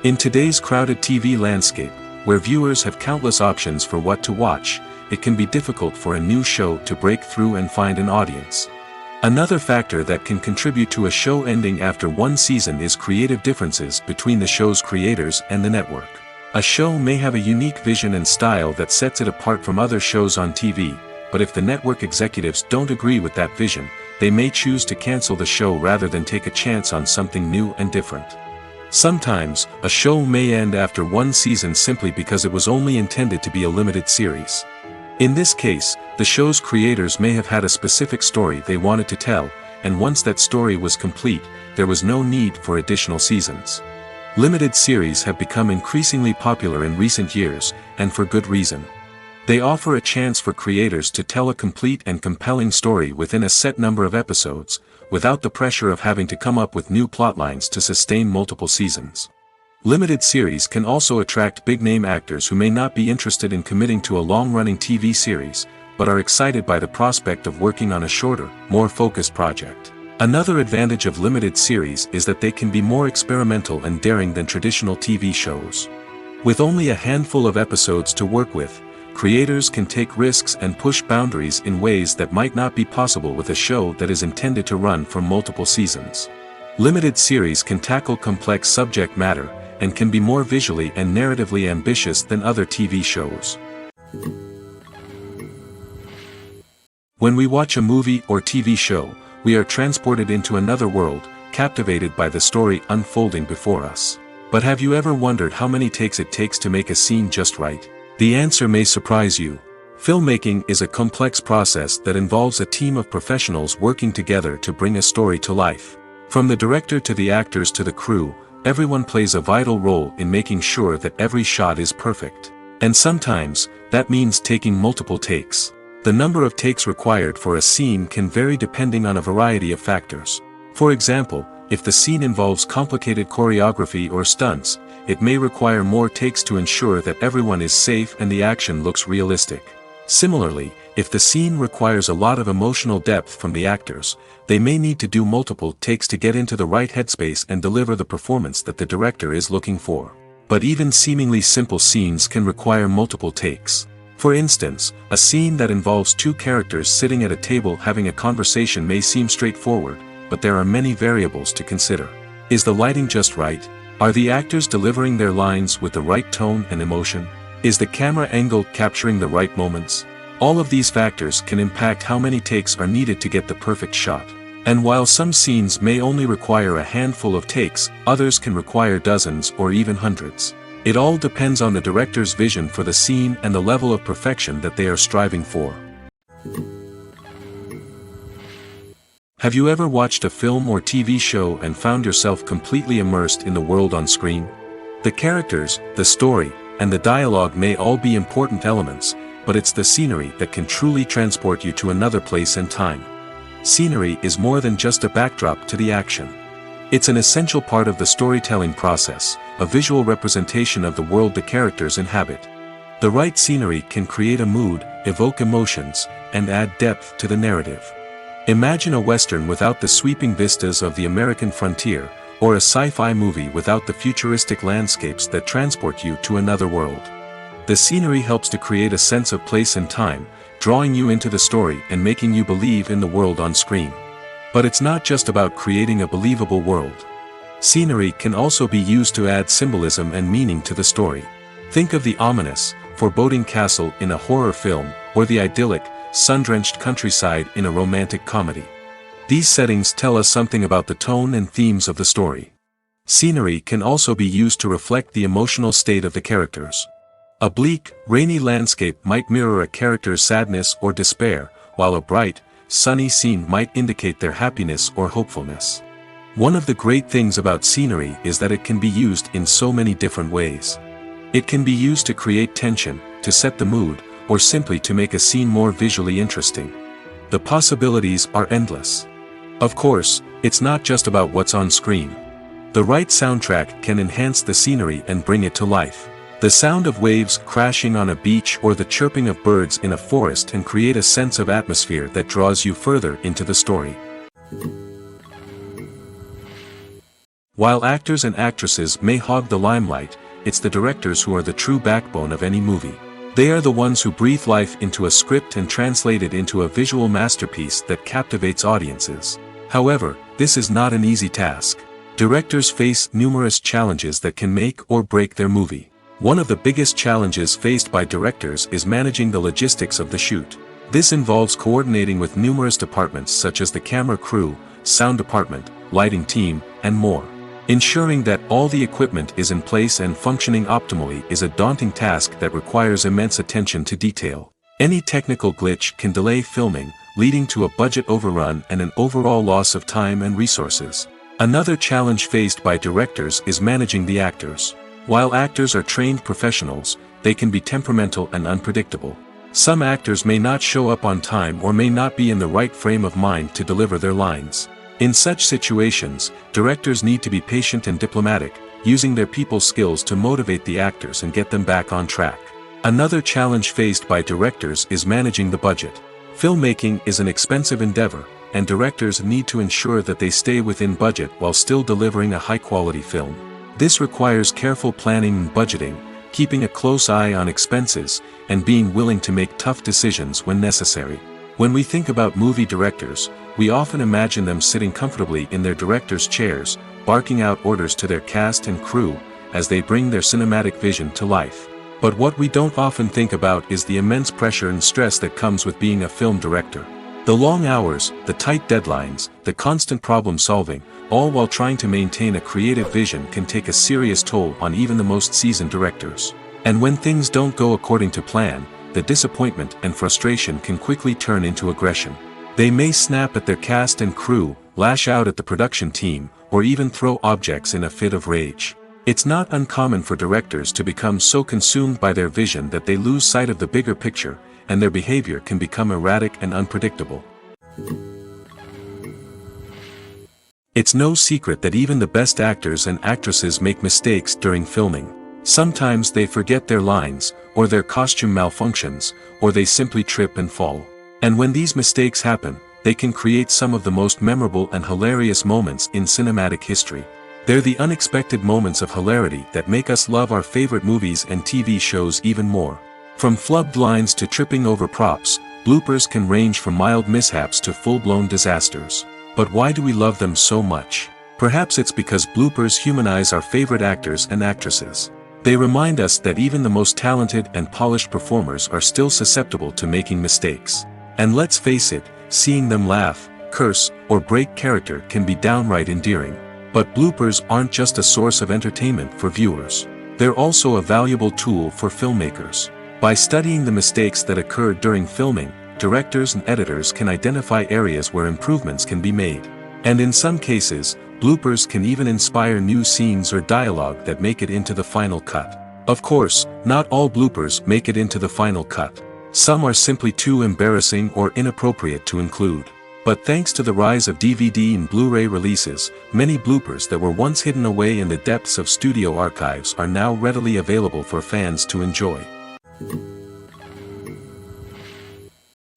In today's crowded TV landscape, where viewers have countless options for what to watch, it can be difficult for a new show to break through and find an audience. Another factor that can contribute to a show ending after one season is creative differences between the show's creators and the network. A show may have a unique vision and style that sets it apart from other shows on TV, but if the network executives don't agree with that vision, they may choose to cancel the show rather than take a chance on something new and different. Sometimes, a show may end after one season simply because it was only intended to be a limited series. In this case, the show's creators may have had a specific story they wanted to tell, and once that story was complete, there was no need for additional seasons. Limited series have become increasingly popular in recent years, and for good reason. They offer a chance for creators to tell a complete and compelling story within a set number of episodes, without the pressure of having to come up with new plotlines to sustain multiple seasons. Limited series can also attract big-name actors who may not be interested in committing to a long-running TV series, but are excited by the prospect of working on a shorter, more focused project. Another advantage of limited series is that they can be more experimental and daring than traditional TV shows. With only a handful of episodes to work with, creators can take risks and push boundaries in ways that might not be possible with a show that is intended to run for multiple seasons. Limited series can tackle complex subject matter, and can be more visually and narratively ambitious than other TV shows. When we watch a movie or TV show, we are transported into another world, captivated by the story unfolding before us. But have you ever wondered how many takes it takes to make a scene just right? The answer may surprise you. Filmmaking is a complex process that involves a team of professionals working together to bring a story to life. From the director to the actors to the crew, everyone plays a vital role in making sure that every shot is perfect. And sometimes, that means taking multiple takes. The number of takes required for a scene can vary depending on a variety of factors. For example, if the scene involves complicated choreography or stunts, it may require more takes to ensure that everyone is safe and the action looks realistic. Similarly, if the scene requires a lot of emotional depth from the actors, they may need to do multiple takes to get into the right headspace and deliver the performance that the director is looking for. But even seemingly simple scenes can require multiple takes. For instance, a scene that involves two characters sitting at a table having a conversation may seem straightforward, but there are many variables to consider. Is the lighting just right? Are the actors delivering their lines with the right tone and emotion? Is the camera angle capturing the right moments? All of these factors can impact how many takes are needed to get the perfect shot. And while some scenes may only require a handful of takes, others can require dozens or even hundreds. It all depends on the director's vision for the scene and the level of perfection that they are striving for. Have you ever watched a film or TV show and found yourself completely immersed in the world on screen? The characters, the story, and the dialogue may all be important elements, but it's the scenery that can truly transport you to another place and time. Scenery is more than just a backdrop to the action. It's an essential part of the storytelling process, a visual representation of the world the characters inhabit. The right scenery can create a mood, evoke emotions, and add depth to the narrative. Imagine a Western without the sweeping vistas of the American frontier, or a sci-fi movie without the futuristic landscapes that transport you to another world. The scenery helps to create a sense of place and time, drawing you into the story and making you believe in the world on screen. But it's not just about creating a believable world. Scenery can also be used to add symbolism and meaning to the story. Think of the ominous, foreboding castle in a horror film, or the idyllic, sun-drenched countryside in a romantic comedy. These settings tell us something about the tone and themes of the story. Scenery can also be used to reflect the emotional state of the characters. A bleak, rainy landscape might mirror a character's sadness or despair, while a bright, sunny scene might indicate their happiness or hopefulness. One of the great things about scenery is that it can be used in so many different ways. It can be used to create tension, to set the mood, or simply to make a scene more visually interesting. The possibilities are endless. Of course, it's not just about what's on screen. The right soundtrack can enhance the scenery and bring it to life. The sound of waves crashing on a beach or the chirping of birds in a forest can create a sense of atmosphere that draws you further into the story. While actors and actresses may hog the limelight, it's the directors who are the true backbone of any movie. They are the ones who breathe life into a script and translate it into a visual masterpiece that captivates audiences. However, this is not an easy task. Directors face numerous challenges that can make or break their movie. One of the biggest challenges faced by directors is managing the logistics of the shoot. This involves coordinating with numerous departments such as the camera crew, sound department, lighting team, and more. Ensuring that all the equipment is in place and functioning optimally is a daunting task that requires immense attention to detail. Any technical glitch can delay filming, leading to a budget overrun and an overall loss of time and resources. Another challenge faced by directors is managing the actors. While actors are trained professionals, they can be temperamental and unpredictable. Some actors may not show up on time or may not be in the right frame of mind to deliver their lines. In such situations, directors need to be patient and diplomatic, using their people skills to motivate the actors and get them back on track. Another challenge faced by directors is managing the budget. Filmmaking is an expensive endeavor, and directors need to ensure that they stay within budget while still delivering a high-quality film. This requires careful planning and budgeting, keeping a close eye on expenses, and being willing to make tough decisions when necessary. When we think about movie directors, we often imagine them sitting comfortably in their director's chairs, barking out orders to their cast and crew, as they bring their cinematic vision to life. But what we don't often think about is the immense pressure and stress that comes with being a film director. The long hours, the tight deadlines, the constant problem solving, all while trying to maintain a creative vision can take a serious toll on even the most seasoned directors. And when things don't go according to plan, the disappointment and frustration can quickly turn into aggression. They may snap at their cast and crew, lash out at the production team, or even throw objects in a fit of rage. It's not uncommon for directors to become so consumed by their vision that they lose sight of the bigger picture, and their behavior can become erratic and unpredictable. It's no secret that even the best actors and actresses make mistakes during filming. Sometimes they forget their lines, or their costume malfunctions, or they simply trip and fall. And when these mistakes happen, they can create some of the most memorable and hilarious moments in cinematic history. They're the unexpected moments of hilarity that make us love our favorite movies and TV shows even more. From flubbed lines to tripping over props, bloopers can range from mild mishaps to full-blown disasters. But why do we love them so much? Perhaps it's because bloopers humanize our favorite actors and actresses. They remind us that even the most talented and polished performers are still susceptible to making mistakes. And let's face it, seeing them laugh, curse, or break character can be downright endearing. But bloopers aren't just a source of entertainment for viewers. They're also a valuable tool for filmmakers. By studying the mistakes that occurred during filming, directors and editors can identify areas where improvements can be made. And in some cases, bloopers can even inspire new scenes or dialogue that make it into the final cut. Of course, not all bloopers make it into the final cut. Some are simply too embarrassing or inappropriate to include. But thanks to the rise of DVD and Blu-ray releases, many bloopers that were once hidden away in the depths of studio archives are now readily available for fans to enjoy.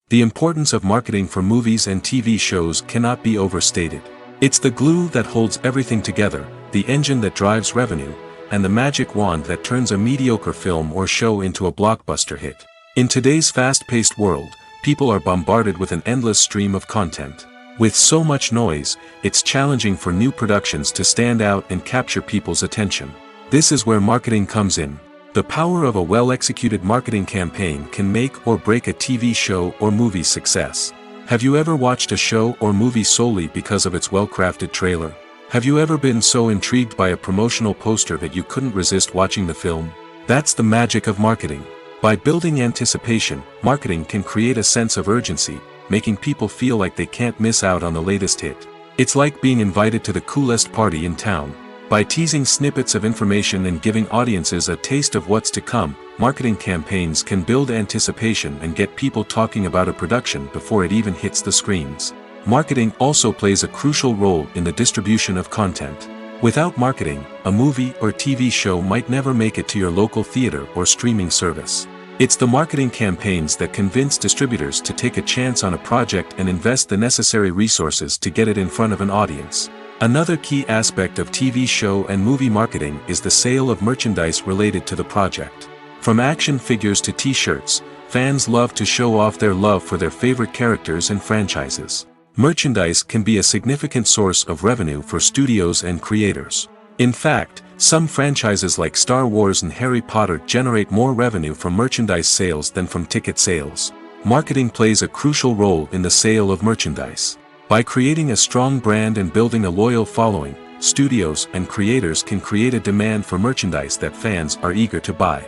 The importance of marketing for movies and TV shows cannot be overstated. It's the glue that holds everything together, the engine that drives revenue, and the magic wand that turns a mediocre film or show into a blockbuster hit. In today's fast-paced world, people are bombarded with an endless stream of content. With so much noise, it's challenging for new productions to stand out and capture people's attention. This is where marketing comes in. The power of a well-executed marketing campaign can make or break a TV show or movie's success. Have you ever watched a show or movie solely because of its well-crafted trailer? Have you ever been so intrigued by a promotional poster that you couldn't resist watching the film? That's the magic of marketing. By building anticipation, marketing can create a sense of urgency, making people feel like they can't miss out on the latest hit. It's like being invited to the coolest party in town. By teasing snippets of information and giving audiences a taste of what's to come, marketing campaigns can build anticipation and get people talking about a production before it even hits the screens. Marketing also plays a crucial role in the distribution of content. Without marketing, a movie or TV show might never make it to your local theater or streaming service. It's the marketing campaigns that convince distributors to take a chance on a project and invest the necessary resources to get it in front of an audience. Another key aspect of TV show and movie marketing is the sale of merchandise related to the project. From action figures to t-shirts, fans love to show off their love for their favorite characters and franchises. Merchandise can be a significant source of revenue for studios and creators. In fact, some franchises like Star Wars and Harry Potter generate more revenue from merchandise sales than from ticket sales. Marketing plays a crucial role in the sale of merchandise. By creating a strong brand and building a loyal following, studios and creators can create a demand for merchandise that fans are eager to buy.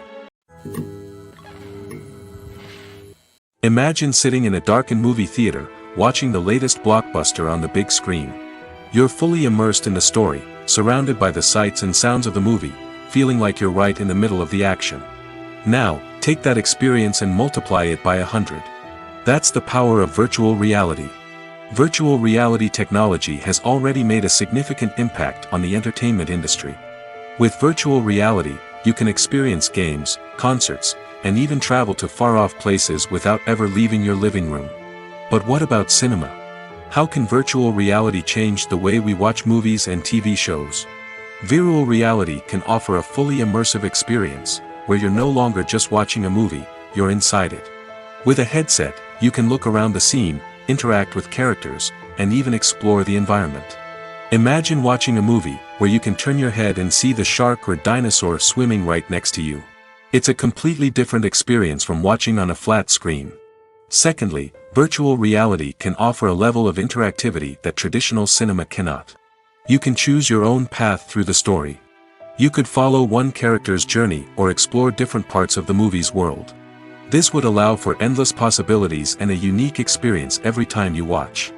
Imagine sitting in a darkened movie theater, watching the latest blockbuster on the big screen. You're fully immersed in the story, surrounded by the sights and sounds of the movie, feeling like you're right in the middle of the action. Now, take that experience and multiply it by 100. That's the power of virtual reality. Virtual reality technology has already made a significant impact on the entertainment industry. With virtual reality, you can experience games, concerts, and even travel to far-off places without ever leaving your living room. But what about cinema? How can virtual reality change the way we watch movies and TV shows? Virtual reality can offer a fully immersive experience, where you're no longer just watching a movie, you're inside it. With a headset, you can look around the scene, interact with characters, and even explore the environment. Imagine watching a movie where you can turn your head and see the shark or dinosaur swimming right next to you. It's a completely different experience from watching on a flat screen. Secondly, virtual reality can offer a level of interactivity that traditional cinema cannot. You can choose your own path through the story. You could follow one character's journey or explore different parts of the movie's world. This would allow for endless possibilities and a unique experience every time you watch.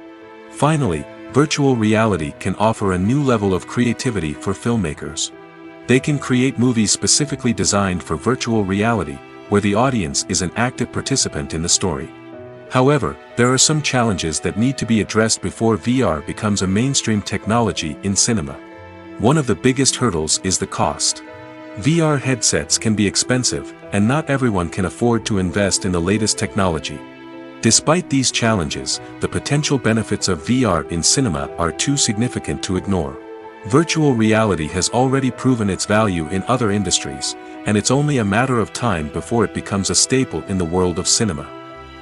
Finally, virtual reality can offer a new level of creativity for filmmakers. They can create movies specifically designed for virtual reality, where the audience is an active participant in the story. However, there are some challenges that need to be addressed before VR becomes a mainstream technology in cinema. One of the biggest hurdles is the cost. VR headsets can be expensive, and not everyone can afford to invest in the latest technology. Despite these challenges, the potential benefits of VR in cinema are too significant to ignore. Virtual reality has already proven its value in other industries, and it's only a matter of time before it becomes a staple in the world of cinema.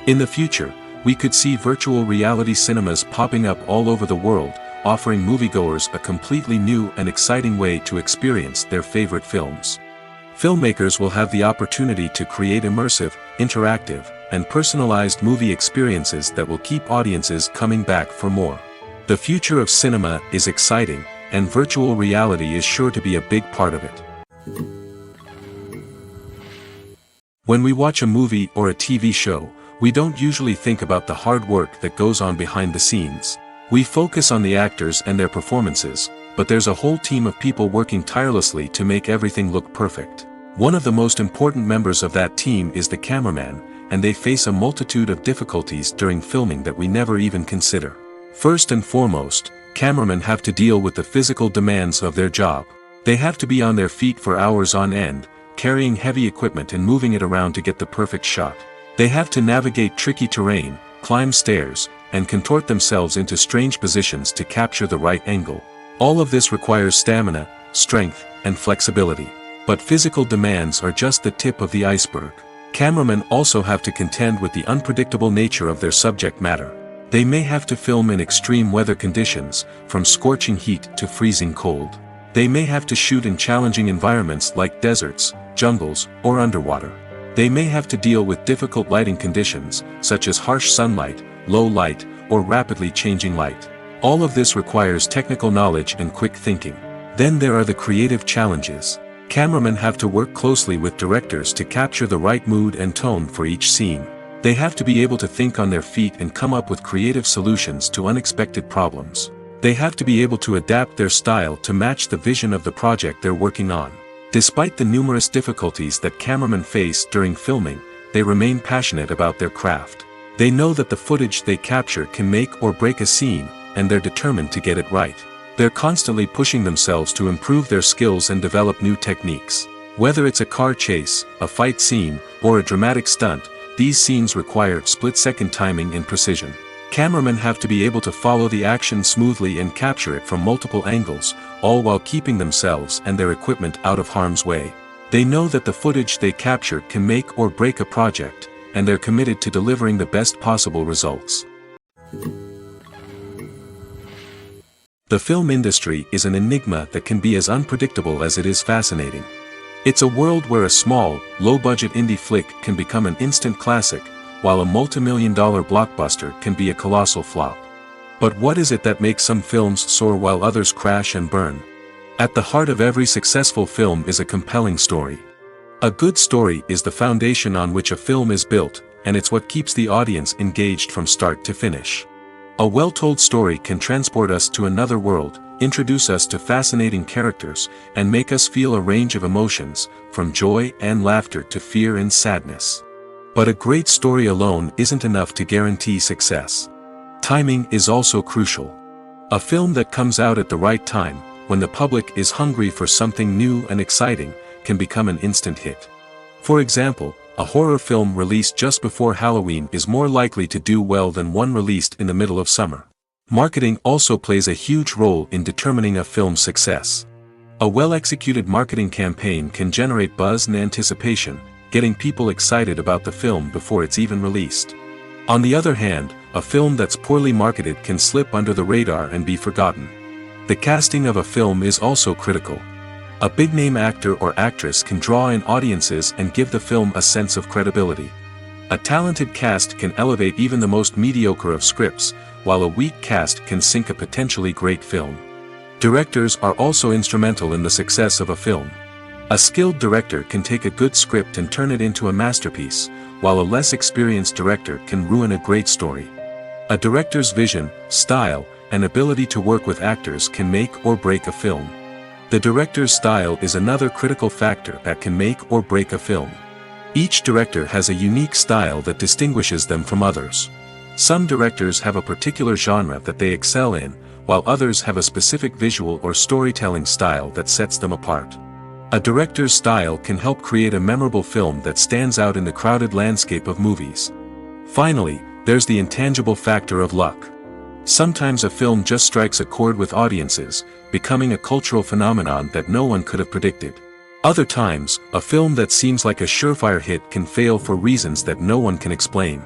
In the future, we could see virtual reality cinemas popping up all over the world, offering moviegoers a completely new and exciting way to experience their favorite films. Filmmakers will have the opportunity to create immersive, interactive, and personalized movie experiences that will keep audiences coming back for more. The future of cinema is exciting, and virtual reality is sure to be a big part of it. When we watch a movie or a TV show, we don't usually think about the hard work that goes on behind the scenes. We focus on the actors and their performances, but there's a whole team of people working tirelessly to make everything look perfect. One of the most important members of that team is the cameraman, and they face a multitude of difficulties during filming that we never even consider. First and foremost, cameramen have to deal with the physical demands of their job. They have to be on their feet for hours on end, carrying heavy equipment and moving it around to get the perfect shot. They have to navigate tricky terrain, climb stairs, and contort themselves into strange positions to capture the right angle. All of this requires stamina, strength, and flexibility. But physical demands are just the tip of the iceberg. Cameramen also have to contend with the unpredictable nature of their subject matter. They may have to film in extreme weather conditions, from scorching heat to freezing cold. They may have to shoot in challenging environments like deserts, jungles, or underwater. They may have to deal with difficult lighting conditions, such as harsh sunlight, low light, or rapidly changing light. All of this requires technical knowledge and quick thinking. Then there are the creative challenges. Cameramen have to work closely with directors to capture the right mood and tone for each scene. They have to be able to think on their feet and come up with creative solutions to unexpected problems. They have to be able to adapt their style to match the vision of the project they're working on. Despite the numerous difficulties that cameramen face during filming, they remain passionate about their craft. They know that the footage they capture can make or break a scene, and they're determined to get it right. They're constantly pushing themselves to improve their skills and develop new techniques. Whether it's a car chase, a fight scene, or a dramatic stunt, these scenes require split-second timing and precision. Cameramen have to be able to follow the action smoothly and capture it from multiple angles, all while keeping themselves and their equipment out of harm's way. They know that the footage they capture can make or break a project, and they're committed to delivering the best possible results. The film industry is an enigma that can be as unpredictable as it is fascinating. It's a world where a small, low-budget indie flick can become an instant classic, while a multi-million-dollar blockbuster can be a colossal flop. But what is it that makes some films soar while others crash and burn? At the heart of every successful film is a compelling story. A good story is the foundation on which a film is built, and it's what keeps the audience engaged from start to finish. A well-told story can transport us to another world, introduce us to fascinating characters, and make us feel a range of emotions, from joy and laughter to fear and sadness. But a great story alone isn't enough to guarantee success. Timing is also crucial. A film that comes out at the right time, when the public is hungry for something new and exciting, can become an instant hit. For example, a horror film released just before Halloween is more likely to do well than one released in the middle of summer. Marketing also plays a huge role in determining a film's success. A well-executed marketing campaign can generate buzz and anticipation, getting people excited about the film before it's even released. On the other hand, a film that's poorly marketed can slip under the radar and be forgotten. The casting of a film is also critical. A big-name actor or actress can draw in audiences and give the film a sense of credibility. A talented cast can elevate even the most mediocre of scripts, while a weak cast can sink a potentially great film. Directors are also instrumental in the success of a film. A skilled director can take a good script and turn it into a masterpiece, while a less experienced director can ruin a great story. A director's vision, style, and ability to work with actors can make or break a film. The director's style is another critical factor that can make or break a film. Each director has a unique style that distinguishes them from others. Some directors have a particular genre that they excel in, while others have a specific visual or storytelling style that sets them apart. A director's style can help create a memorable film that stands out in the crowded landscape of movies. Finally, there's the intangible factor of luck. Sometimes a film just strikes a chord with audiences, becoming a cultural phenomenon that no one could have predicted. Other times, a film that seems like a surefire hit can fail for reasons that no one can explain.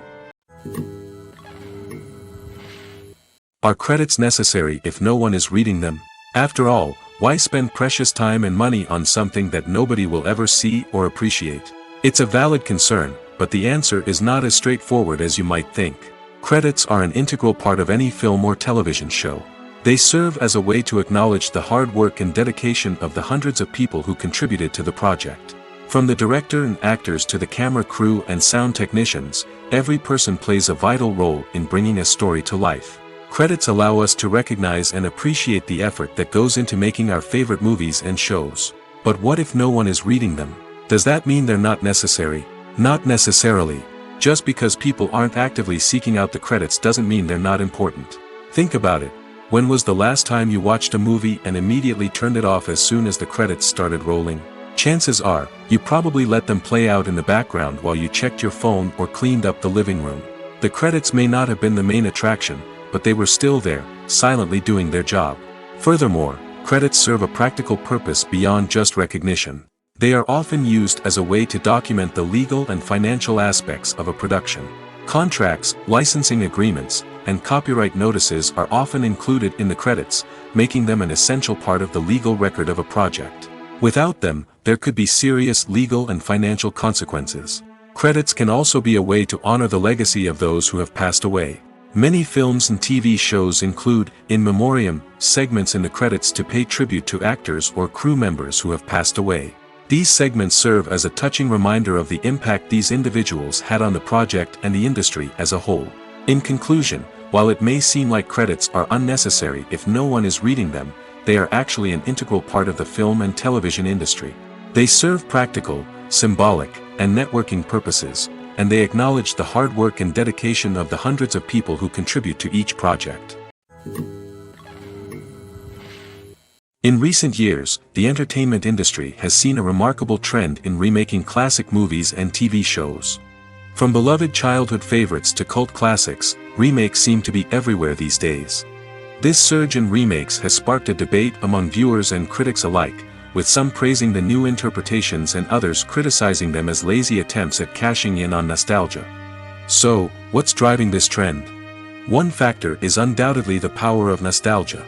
Are credits necessary if no one is reading them? After all, Why spend precious time and money on something that nobody will ever see or appreciate? It's a valid concern, but the answer is not as straightforward as you might think. Credits are an integral part of any film or television show. They serve as a way to acknowledge the hard work and dedication of the hundreds of people who contributed to the project. From the director and actors to the camera crew and sound technicians, every person plays a vital role in bringing a story to life. Credits allow us to recognize and appreciate the effort that goes into making our favorite movies and shows. But what if no one is reading them? Does that mean they're not necessary? Not necessarily. Just because people aren't actively seeking out the credits doesn't mean they're not important. Think about it. When was the last time you watched a movie and immediately turned it off as soon as the credits started rolling? Chances are, you probably let them play out in the background while you checked your phone or cleaned up the living room. The credits may not have been the main attraction, but they were still there, silently doing their job. Furthermore, credits serve a practical purpose beyond just recognition. They are often used as a way to document the legal and financial aspects of a production. Contracts, licensing agreements, and copyright notices are often included in the credits, making them an essential part of the legal record of a project. Without them, there could be serious legal and financial consequences. Credits can also be a way to honor the legacy of those who have passed away. Many films and TV shows include, in memoriam, segments in the credits to pay tribute to actors or crew members who have passed away. These segments serve as a touching reminder of the impact these individuals had on the project and the industry as a whole. In conclusion, while it may seem like credits are unnecessary if no one is reading them, they are actually an integral part of the film and television industry. They serve practical, symbolic, and networking purposes, and they acknowledge the hard work and dedication of the hundreds of people who contribute to each project. In recent years, the entertainment industry has seen a remarkable trend in remaking classic movies and TV shows. From beloved childhood favorites to cult classics, remakes seem to be everywhere these days. This surge in remakes has sparked a debate among viewers and critics alike, with some praising the new interpretations and others criticizing them as lazy attempts at cashing in on nostalgia. So, what's driving this trend? One factor is undoubtedly the power of nostalgia.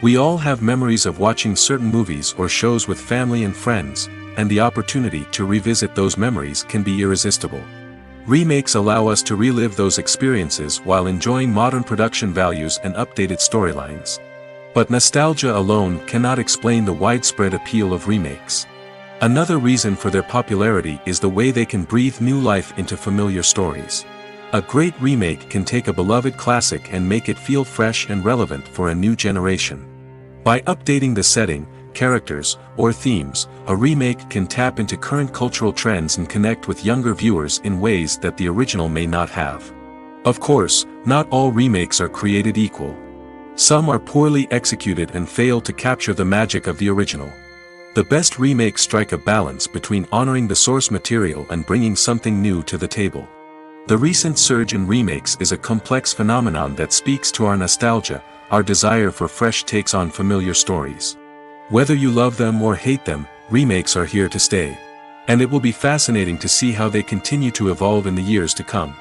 We all have memories of watching certain movies or shows with family and friends, and the opportunity to revisit those memories can be irresistible. Remakes allow us to relive those experiences while enjoying modern production values and updated storylines. But nostalgia alone cannot explain the widespread appeal of remakes. Another reason for their popularity is the way they can breathe new life into familiar stories. A great remake can take a beloved classic and make it feel fresh and relevant for a new generation. By updating the setting, characters, or themes, a remake can tap into current cultural trends and connect with younger viewers in ways that the original may not have. Of course, not all remakes are created equal. Some are poorly executed and fail to capture the magic of the original. The best remakes strike a balance between honoring the source material and bringing something new to the table. The recent surge in remakes is a complex phenomenon that speaks to our nostalgia, our desire for fresh takes on familiar stories. Whether you love them or hate them, remakes are here to stay. And it will be fascinating to see how they continue to evolve in the years to come.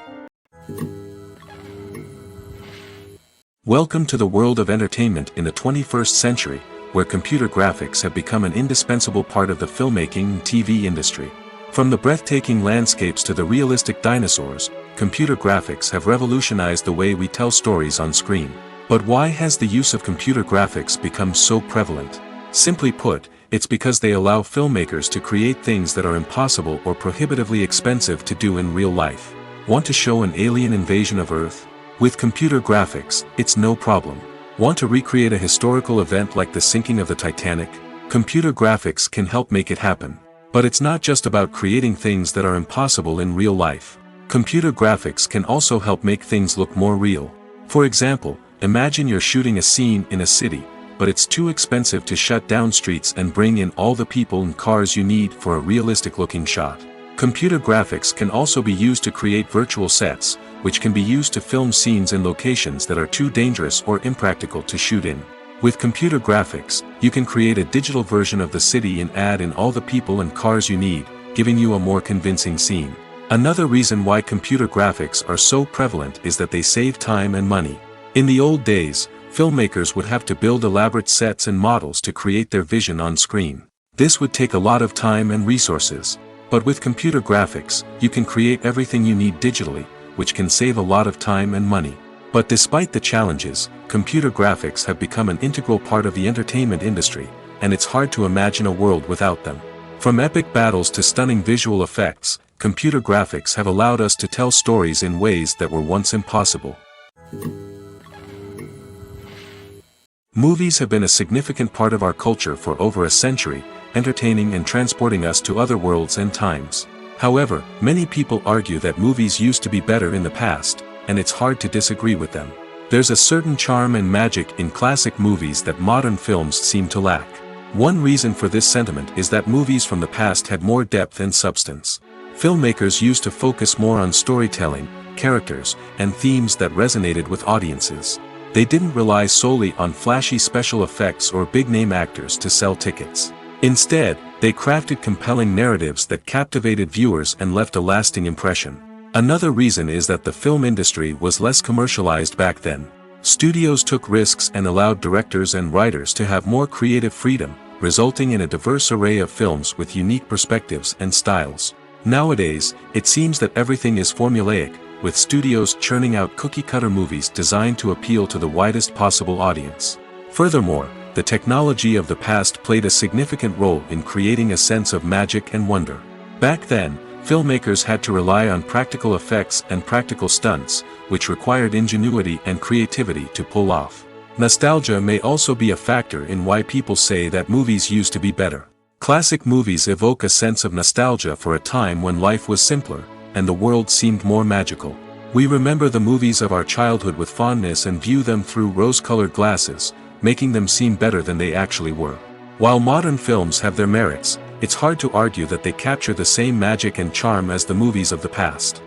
Welcome to the world of entertainment in the 21st century, where computer graphics have become an indispensable part of the filmmaking and TV industry. From the breathtaking landscapes to the realistic dinosaurs, computer graphics have revolutionized the way we tell stories on screen. But why has the use of computer graphics become so prevalent? Simply put, it's because they allow filmmakers to create things that are impossible or prohibitively expensive to do in real life. Want to show an alien invasion of Earth? With computer graphics, it's no problem. Want to recreate a historical event like the sinking of the Titanic? Computer graphics can help make it happen. But it's not just about creating things that are impossible in real life. Computer graphics can also help make things look more real. For example, imagine you're shooting a scene in a city, but it's too expensive to shut down streets and bring in all the people and cars you need for a realistic-looking shot. Computer graphics can also be used to create virtual sets, which can be used to film scenes in locations that are too dangerous or impractical to shoot in. With computer graphics, you can create a digital version of the city and add in all the people and cars you need, giving you a more convincing scene. Another reason why computer graphics are so prevalent is that they save time and money. In the old days, filmmakers would have to build elaborate sets and models to create their vision on screen. This would take a lot of time and resources. But with computer graphics, you can create everything you need digitally, which can save a lot of time and money. But despite the challenges, computer graphics have become an integral part of the entertainment industry, and it's hard to imagine a world without them. From epic battles to stunning visual effects, computer graphics have allowed us to tell stories in ways that were once impossible. Movies have been a significant part of our culture for over a century, entertaining and transporting us to other worlds and times. However, many people argue that movies used to be better in the past, and it's hard to disagree with them. There's a certain charm and magic in classic movies that modern films seem to lack. One reason for this sentiment is that movies from the past had more depth and substance. Filmmakers used to focus more on storytelling, characters, and themes that resonated with audiences. They didn't rely solely on flashy special effects or big-name actors to sell tickets. Instead, they crafted compelling narratives that captivated viewers and left a lasting impression. Another reason is that the film industry was less commercialized back then. Studios took risks and allowed directors and writers to have more creative freedom, resulting in a diverse array of films with unique perspectives and styles. Nowadays, it seems that everything is formulaic, with studios churning out cookie-cutter movies designed to appeal to the widest possible audience. Furthermore, the technology of the past played a significant role in creating a sense of magic and wonder. Back then, filmmakers had to rely on practical effects and practical stunts, which required ingenuity and creativity to pull off. Nostalgia may also be a factor in why people say that movies used to be better. Classic movies evoke a sense of nostalgia for a time when life was simpler, and the world seemed more magical. We remember the movies of our childhood with fondness and view them through rose-colored glasses, making them seem better than they actually were. While modern films have their merits, it's hard to argue that they capture the same magic and charm as the movies of the past.